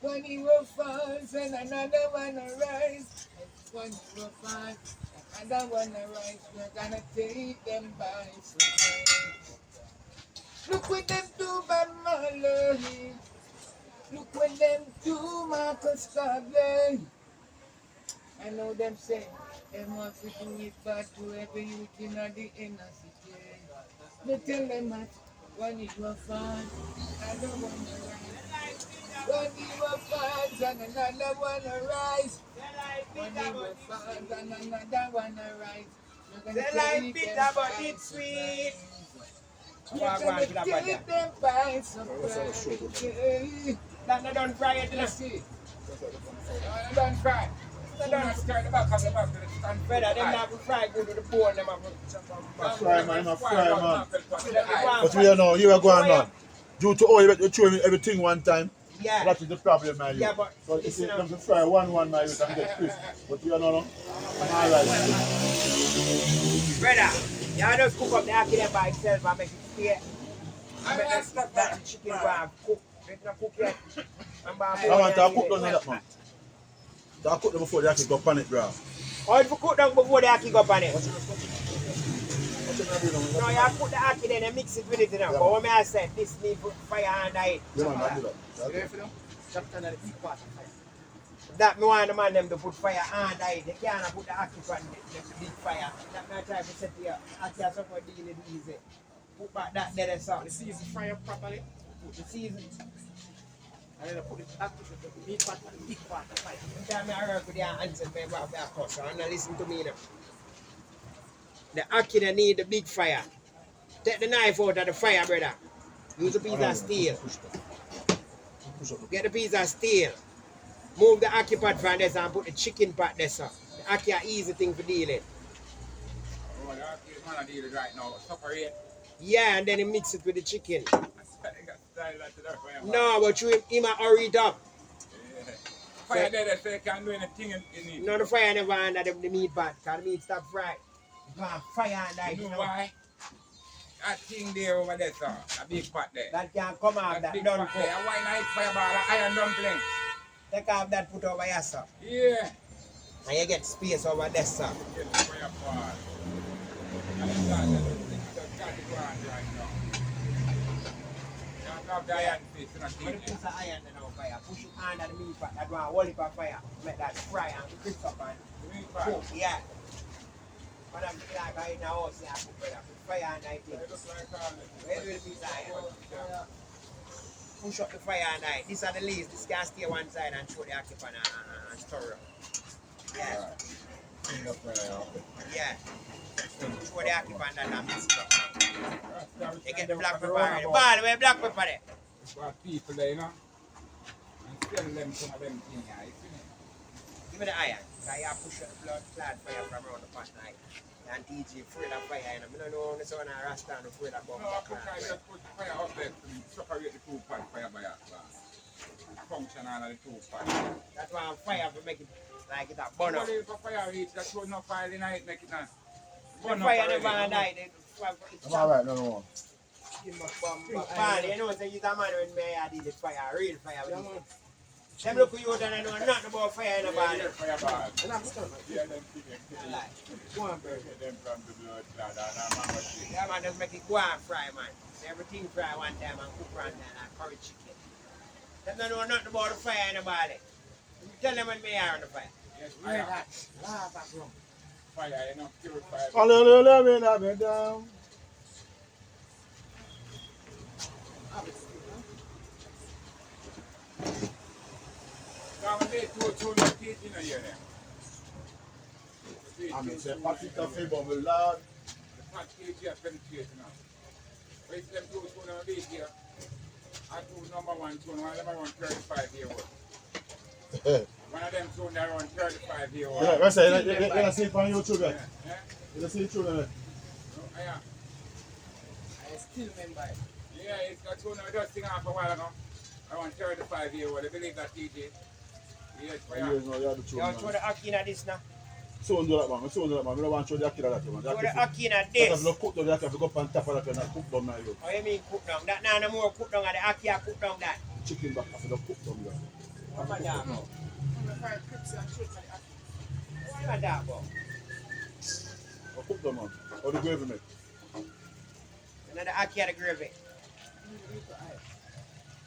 One hero falls and another one arise. One hero falls, another one arise. We're gonna take them by surprise. Look what them do, Bob Marley. Look what them do, Marcus Garvey. I know them say they must do it bad to every youth in the inner city. Me tell them that one hero falls, another one arise. One hero falls and another one arise. One hero falls and another one arise.
The life bitter, but it's sweet.
You're gonna take them by surprise.
That not done fry it,
Let's see. Don't cry. Don't start the back of the back of the stand.
Brother, them have to fry good with the bone, them have to
Fry, man.
fry.
But we are now, you are going on. Due to all you throw everything one time,
Yeah.
that is the problem, my youth.
Yeah, but
So if you
listen
come to fry one, my youth, and get crisp. But you are now, I'm alright.
Brother, y'all just cook up the ackee there by itself and make it stay. I make that chicken go and cook. Make it not cook yet.
I want to cook down that, man. So I cook them before they actually go pan it, bro.
Or if you cook down before the ackee go on it.
What's it gonna do
No,
now?
you put the ackee then and mix it with it, you know.
Yeah.
But what I said, this need fire under it.
Yeah, man, I do that.
That me want the man them to put fire under it. They can't put the ackee on the big fire. That me try to set the ackee as something dealing easy. Put back that there and so.
The season fire properly,
Put the season.
and then I put it back to the meat pot and the big pot.
Sometimes I work with your hands and me about that course. And now listen to me now. The ackee they need the big fire. Take the knife out of the fire, brother. Use a piece of steel. Get the piece of steel. Move the ackee pot from this and put the chicken pot there, sir. The ackee are easy thing for dealing.
Oh, that is man I deal it right now. Separate.
Yeah, and then you mix it with the chicken.
I got style that to that fire.
No, but you him a hurry it up.
Yeah. Fire there, they say can't do anything in it.
No, the fire never under the meat pot, because the meat stop fried. Fire under it,
You
you
know
know.
why? That thing there over there, sir. A big pot there.
That can come off, that
big
done
pot
cook.
there. Why not eat fireball, iron dumpling?
Take off that put over here, sir.
Yeah.
And you get space over there, sir.
Get the fireball. And it's not just got it going right now. You have the iron face in a
Put a
thing.
piece of iron in our fire. Push it under the meat pot. That one hold it on fire. Make that fry and crisp up and
Meat pie.
cook. Yeah. But I'm like I in the house, yeah, put fire under it.
It looks like
Where do the piece of iron? Push up the fire under it. These are the leaves. This can stay one side and throw the ackee pan and stir it. Yeah.
Yeah. Throw the ackee on that and mix it up. You get the black pepper already. Ball, where black pepper there?
It's got people there, you know. And tell them some of them things, yeah, you see me?
Give me the iron. I have push the blood clot fire from around the pot night. And TG afraid of fire, you know. I don't know when someone Rasta and afraid of bomb.
No, I just put the fire up there to separate the two pot fire by that. Function on the two pot.
That's why I'm fire to make it like it a burn up.
What is for fire heat? That's what no fire in night make it on.
The fire never die.
I'm alright, no.
You know, say you're a man when me I did the fire, real fire. Them look at you and I know nothing about fire in the body.
Fire bad.
And I'm still
Yeah, them people.
go on, bro.
Them from the blood clot and
Yeah, man, just make it go and fry, man. Everything fry one time and cook one time and curry chicken. Them don't know nothing about the fire in the body. You tell them when me are on the fire.
yes,
Red
fire.
hot. Lava, bro.
Fire, you know, purify.
Let me down.
Now, when they two no teeth in a year there.
I'm going to say, Patrick favor me, Lord.
The fat cage here penetrate now. When them two on a base here, I do number one tune, one of them around 35 years old. One of them tune around 35 years old.
You see it on YouTube,
Yeah,
right?
yeah.
You see it through there?
Yeah.
I still remember it.
Yeah, it's got tune I just sing off a while ago. Around 35 years old. I believe that DJ. Yes, for
You
you.
know, you have the tune,
You throw
man.
the ackee in this now.
Soon do that, man. Soon do that, man. I don't want to show the akira that, man.
Throw the ackee in
Because
this.
if you cook down the akira, if you go up on top of that, and cook down now, you.
What you mean cook down? That now no more cook down and the ackee I cook down that.
Chicken back, if you cook down there.
What am I talking about?
I'm gonna find clips and shit like that.
What am I talking about?
Or cook down, man. Or the gravy, mate.
And the ackee and the gravy.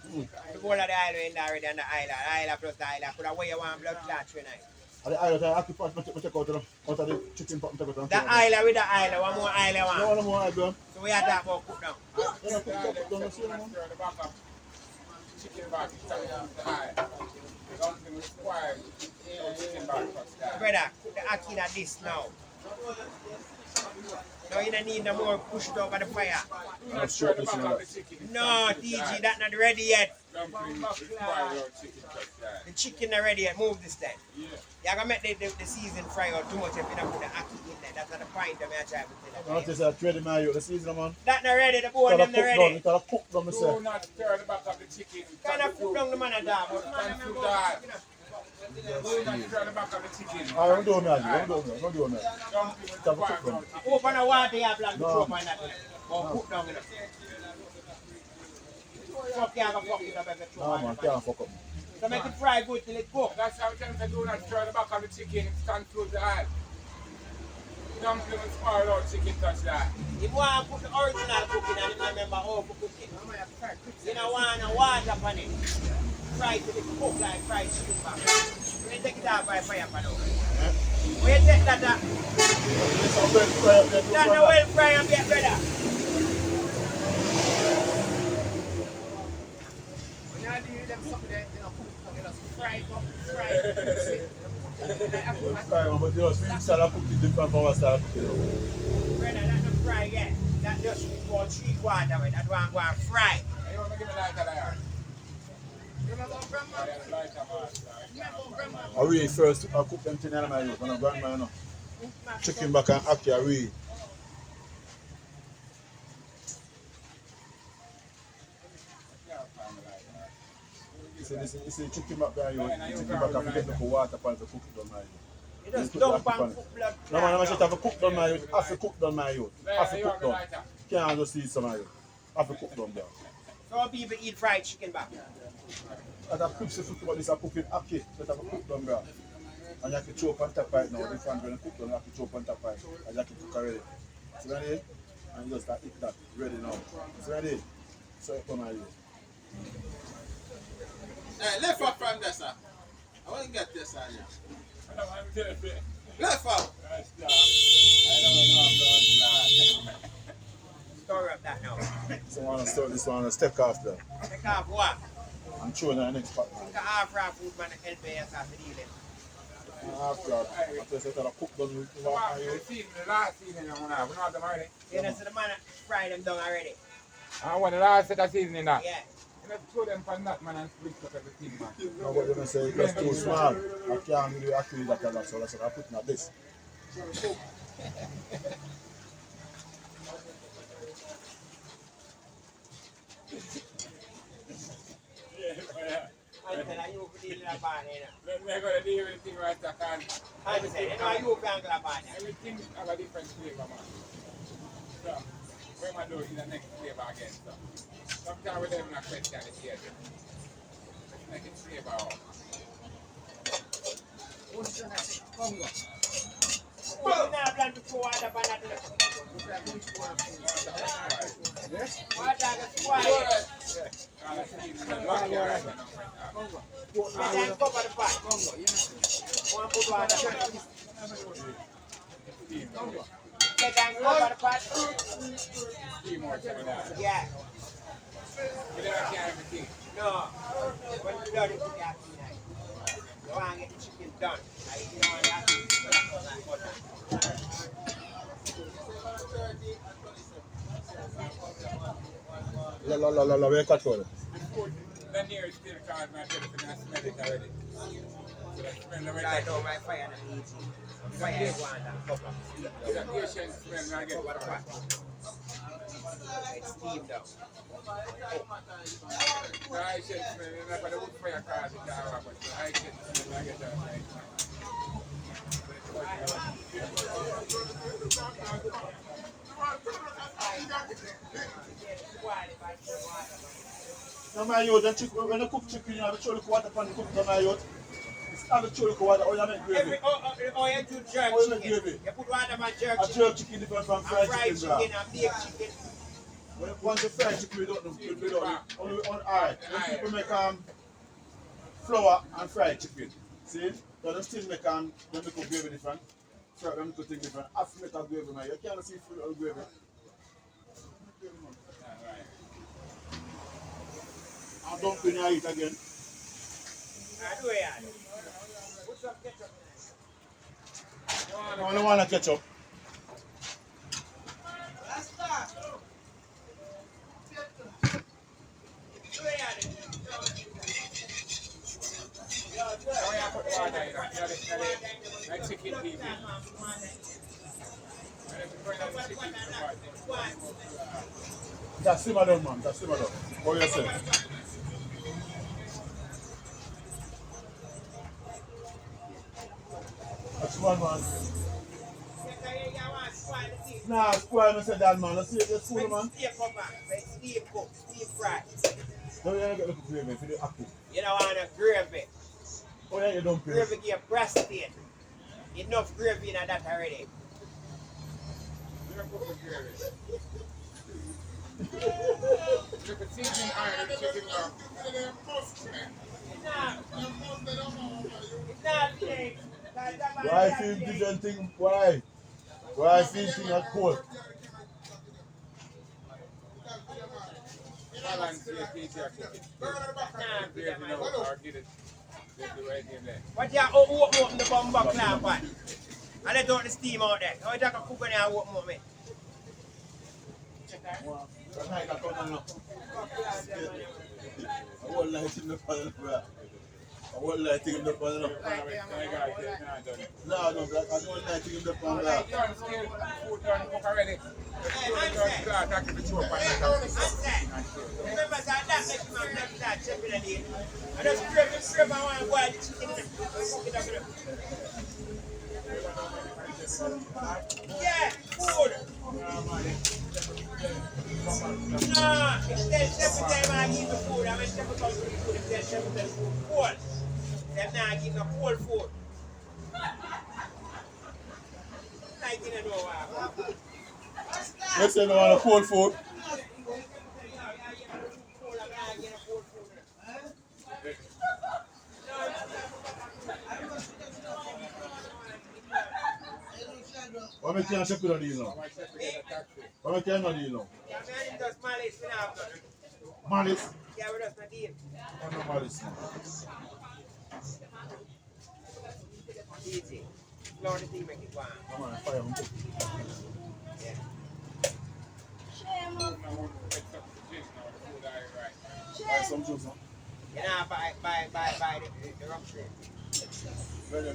Mm.
The whole of the island in there already and the island plus the island. Put away you want blood clot tonight.
And the island, I keep take out of the chicken pot, take out.
The island with the island, one more island
No,
one.
no more, I do.
So we are talking about cook down.
You know, cook down, you see, man.
Chicken back, it's coming down the eye. Something required. Chicken back first time.
Brother, put the ackee in this now. No, you don't need no more push it over the fire.
I'm sure this is not.
No, DG, that's not ready yet.
Dumpling require chicken first time.
The chicken not ready yet. Move this then.
Yeah.
You're going to make the season fry out too much if you don't put the ackee in there. That's not the point of me trying to
I
tell you.
just said, ready, man, you. The season, man.
That not ready, the bone
You
them not
gotta cook down,
ready.
you gotta cook down, me say.
Do not stir the back of the chicken.
Kind of cook down the man a dog.
Do not stir the back of the chicken.
I don't do me, don't do me.
Dumpling
Have a cook
require
down.
Open the water you have like
No.
to throw on that. Or cook down in it. Fuck you have a fuck it up if you throw
No,
on
man,
it.
can't fuck up.
So make it fry good till it cook.
That's how them say do not stir the back of the chicken. Stand close the eye. Dumpling will spoil out chicken touch that.
If you want to put the original cooking and you remember how to cook it, you don't want no water on it. Fry it till it cook like fried chicken back. When you take it out by fire for now. When you take that out, that's the well fry and get better.
When you do them something there, you know, you know, fry it up, fry it.
But you know, sweet style cook is different from our style cooking.
Brother, that's not fry yet. That just go 3/4 way. That one go and fry.
You want to give me lighter there?
Remember grandma?
Lighter, man.
Remember grandma?
I really first I cook them things in my youth when I grandma, you know. Chicken back and ackee, I really. You see chicken back there, you chicken back and get the water pan to cook it on my youth.
You just dump and cook blood.
No man, I should have to cook down my youth. Have to cook down my youth. Have to
You
cook
want the
down.
lighter?
Can't just see some of you. Have to cook down there.
Some people eat fried chicken back.
As a cook, if you about this, I cook it ackee. Let have to cook down there. And you have to chop on top right now. Different when you cook down, you have to chop on top right. And you have to cook already. See ready? And you just start eat that. Ready now. See ready? So it come out here.
Hey, left out from there, sir. I want to get this on you.
I don't want to tell you.
Left out.
Store up that now.
So I want to start this one and step off there.
Take off what?
And throw in the next pot.
Think of half raw food man help you yourself to deal with.
After I cook them with
The last season, we don't have them already.
You know, so the man fry them down already.
I want the last set of seasoning that.
Yeah.
You know, throw them from that man and split up everything, man.
No, what you say, it's too small. I can't really actually that a lot, so that's what I put in this.
Until I you deal in a bar, you know.
We're going to do everything right I can.
I say, you know, you can go bar.
Everything have a different flavor, man. So, we're going to do it in the next flavor again, so. Sometimes we don't have to question it here. Let's make it flavor out.
You now plan to throw water on that. Water gets quiet. Then cover the pot. One put water on it. Then cover the pot. Yeah.
You never can everything.
No. When you done it, you can't see that. You want to get the chicken done. Like, you know what that is?
La, where cut for it?
The nearest still called my telephone and smell it already. So the smell already.
I know my fire and eat. Fire is one and cover.
The Asian smell I get
Cover the pot. It's steamed down.
The Asian smell, you know, for the wood fire cause it down, but the Asian smell I get that right now.
No, my youth, when you cook chicken, you have to throw the water pan cook to my youth. Have to throw the water, or you make gravy.
You do jerk
Or you make
chicken.
gravy.
You put water on jerk
A
chicken.
jerk chicken different from
And
fried
fried
chicken, bro.
chicken and baked chicken.
Once you fry chicken, we don't know. Only on alright. When people make flour and fried chicken, see? So them still make them make a gravy different. Fry them to things different. After make a gravy, man. You can't see food or gravy. And don't when you eat again.
I do it. Put some ketchup in it.
I don't want to ketchup.
Oh, yeah, put the water in it. Like chicken TV.
That's simmer down, man. That's simmer down. For yourself. That's one, man. Nah, spoil me say that, man. Let's see the food, man.
Steam cook, steam fry.
Don't you get the gravy for the active.
You don't want a gravy.
Oh, yeah, you don't pay.
Gravy give breast in. Enough gravy in that already.
Look at seasoning iron, chicken now.
It's not big.
Why feel different thing? Why? Why feel thing at cold?
Balance your teacher cooking. Gravy now, or get it. Get it right in there.
What you open the bum box now, pan? And let out the steam out there. How you take a cook in there and open up me?
Tonight I come on now. I won't lie to the panel, bro. I won't lie to the panel. No, I don't lie to the panel.
Food done, cook already.
Remember that makes my blood start jumping at the I just scrape I want to boil the chicken and cook it up with it. Yeah, food. No, if they chef time I give the food, I mean chef comes to the food, if they chef the food cold, they're not giving a cold food. Like in a door.
You say you want a cold food? Why make you chef on these now? Why make you not deal now?
Yeah, man, just malice, we have done.
Malice?
Yeah, we just not deal.
I know malice now.
Easy. Blow the thing make it warm.
Come on, fire them.
Yeah.
Now want to make something for gin now, the food I right.
Buy some juice, huh?
You know, buy the rum shrimp.
The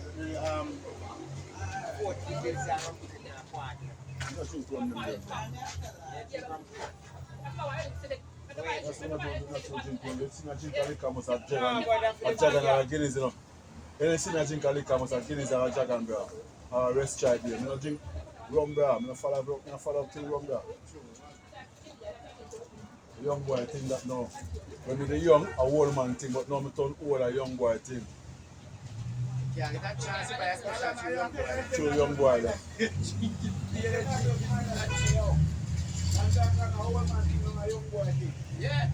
40 bills and rum shrimp in a party.
you don't drink rum them there.
Yeah, drink rum shrimp.
That's not drink rum. You see, I drink a liquor must have
No, but
a jag and a Guinness, you know. You see, I drink a liquor must have Guinness and a jag and bro. Or rest child here. I don't drink rum, bro. I don't follow till rum, bro. The young boy think that now. When me the young, a old man thing, but now me turn old, a young boy thing.
Yeah, get that chance to buy a special to young boy.
True young boy there.
Yeah.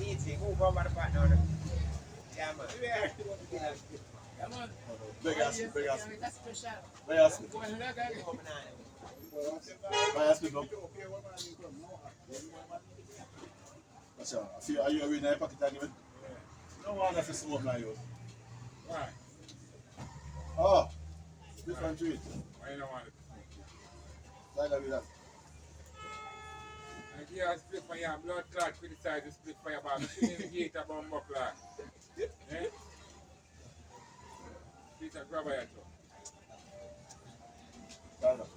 Easy. Move on by the partner. Yeah, man.
Come on.
Beg ask me.
That's special.
Beg ask me.
Go and look at it.
Beg ask me, no. That's all. Are you in your pocket again? No one has to smoke now, you.
Why?
Oh, different treat.
Why you don't want it?
Like that.
And here I split for your blood clot criticize the split for your back. You need to get a bomb clot. Eh? Peter, grab a yato.
Stand up.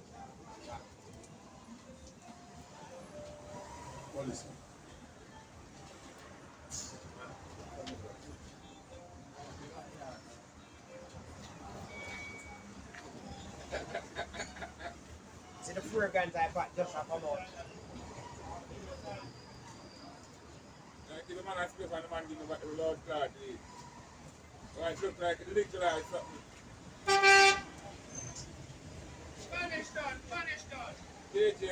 What is it?
See the fragrance I bought just a come out.
Give the man a split and the man give me what the blood clot is. So it look like a little like something.
Spanish done.
KJ.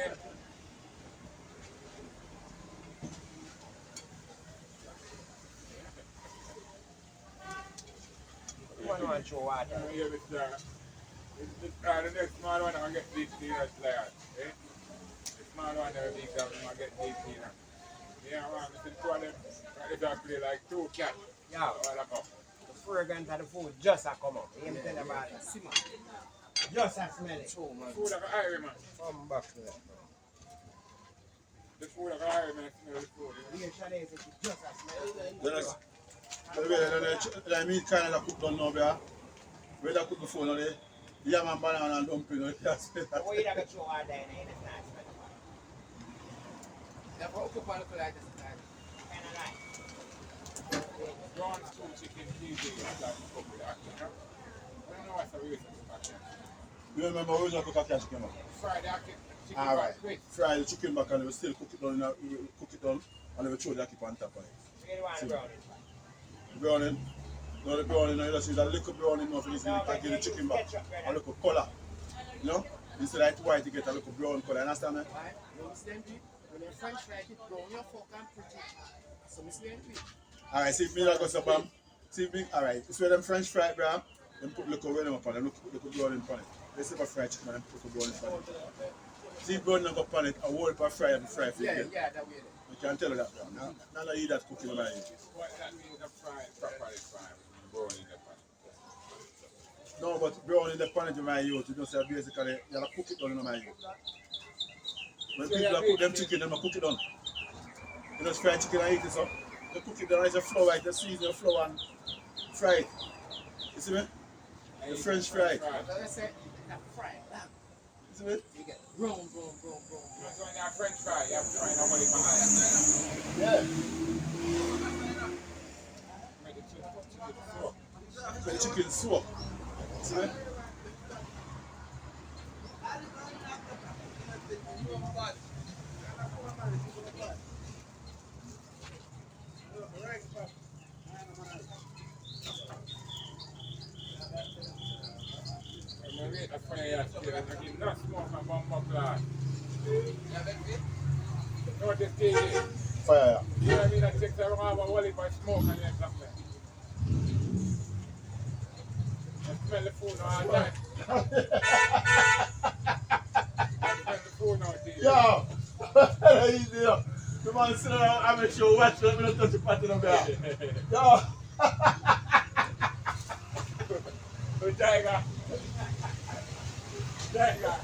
You want to show water?
Yeah, Mr. The next small one, I get deep cleaner players. Eh? The small one, I big down, I get deep cleaner. Yeah, man, the two of them, they don't play like two cats.
Yeah.
All about.
The fragrance of the food just a come out. You tell about it.
See, man.
Just a smell it.
Oh, man.
Food of Irie, man.
Come back to it.
The food of Irie, man, smell the food. You know?
Here, Shade, it's just a smell.
Then I mean kind of cook down now, bro. Where they cook before now, the yam and banana and dumpling.
What you don't show water in it, it's not smell.
Never open up like this.
Kind of like.
Brown stew chicken, PJ, like cook with that, you know? I don't know what's the reason for that.
You remember when you cook a chicken back?
Fried chicken
Alright.
back quick.
Fry the chicken back and we still cook it down, and we throw the keep on top of it.
You don't want
See.
brownie.
Browning. No, the browning, you just use a little browning now for this, you can get the chicken back. A little color. You know? Instead of white, you get a little brown color. Understand me?
Right? You understand me? When you French fry it, brown your fork and put it. So, Miss Lenny.
Alright, see if me like some bam. See if me, alright, it's where them French fry, bro. Them put little red up on it, put little browning on it. They say for fried chicken, them put little browning on it. See browning up on it, a whole per fry and fry for you.
Yeah, that way.
You can tell you that, bro. None of you that cooking like you.
What that means, the fried, properly fried, brown in the pan.
No, but brown in the pan to my youth, you know, say basically, you have to cook it down in my youth. When people are cook them chicken, them cook it down. You know, fried chicken and eat it, so they cook it down, it's a flour, it's a season of flour and fry it. You see me? The French fry.
I say, that fry.
You see me?
You get brown.
So when you have French fry, you have to try nobody man.
Yeah.
Make the chicken soak.
The chicken soak. See me?
I'm going to a fire yesterday, I give no smoke and bomb class. No, this thing is.
Fire.
You know what I mean? I take the wrong wallet by smoke and then something. I smell the food all night. I smell the food now, too.
Yo! Easy, yo. The man sit down, I'm a show, watch them, don't touch the party no more. Yo!
Tiger. Tiger.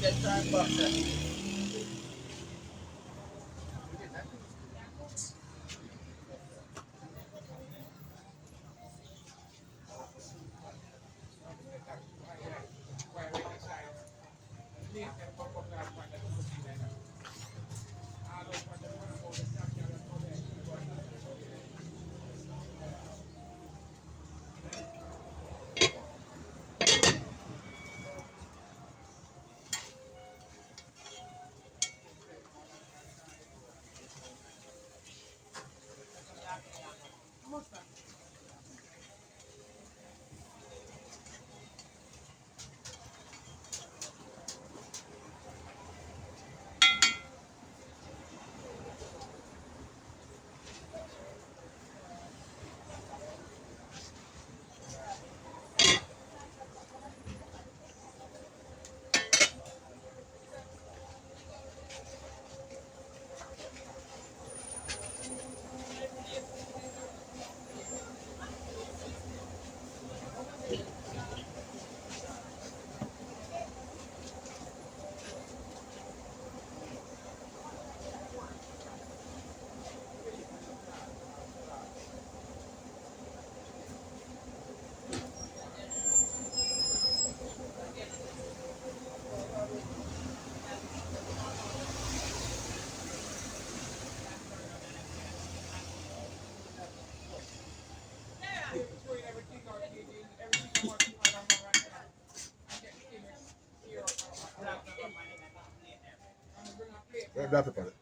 Get time back there.
Black pepper.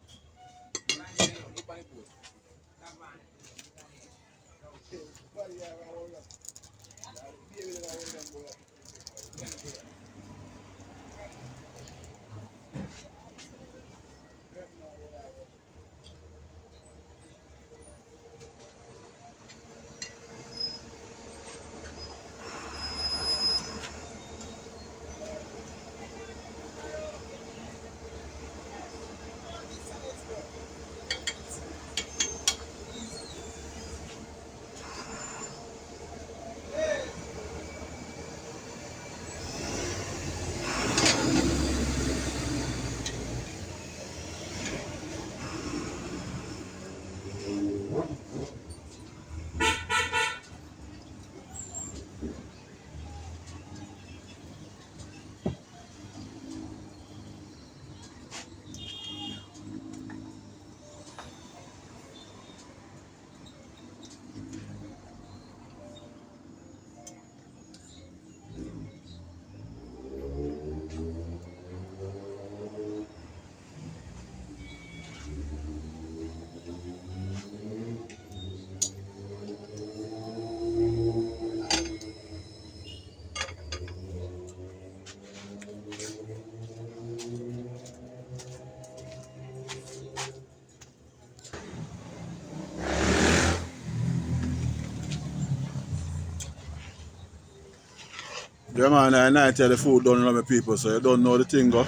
Yeah man, I tell the food done, you know, people, so you don't know the thing go.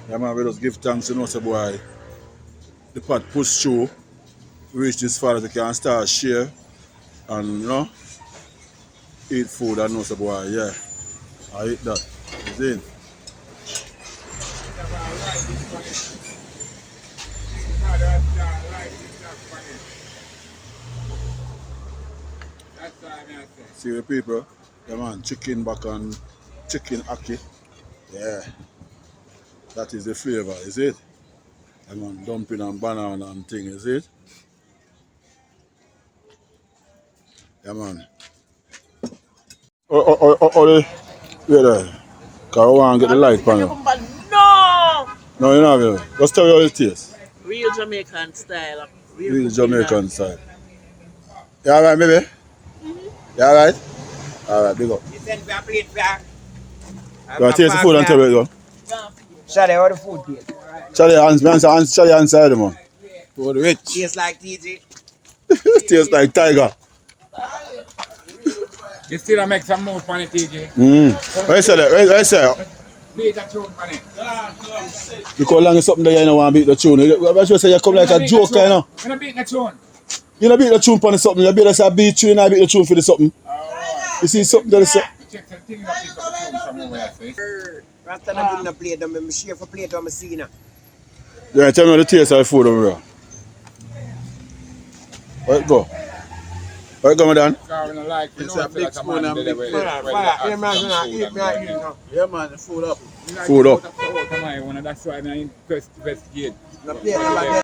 Yeah man, we just give thanks, you know, say boy. The pot push through, reach this far as we can start share and you know, eat food and know say boy, yeah. I eat that. You see? See the people? Yeah man, chicken back and chicken ackee. Yeah. That is the flavor, is it? Yeah man, dumpling and banana and thing, is it? Yeah man. Oh, yeah there. Cause I want to get the light panel.
No!
No, you know what I mean? Just tell me how it tastes.
Real Jamaican style.
Real Jamaican side. You alright, baby? You alright? Alright, big up.
You send me a plate back.
You want to taste the food and tell me it go?
Shall how the food taste?
Charlie, Charlie inside, man.
For the rich.
Tastes like TJ.
Tastes like tiger.
You still make some move on it, TJ.
Where you say that? Where you say that?
Beat a tune on it.
Because long as something that you don't want to beat the tune. I should say you come like a joker, you know.
You're not beating a tune.
You don't beat the tune for something. You beat us a beat tune and I beat the tune for the something. You see something that is...
Check the thing that pick up the tune from over here, see?
Rasta not bring no plate, I'm share for plate on my scene.
Yeah, tell me the taste of the food over here. Where it go? Where it go, madam?
It's a big spoon and big plate.
Yeah, man, the food up.
Food up.
That's why I investigate.
No plate,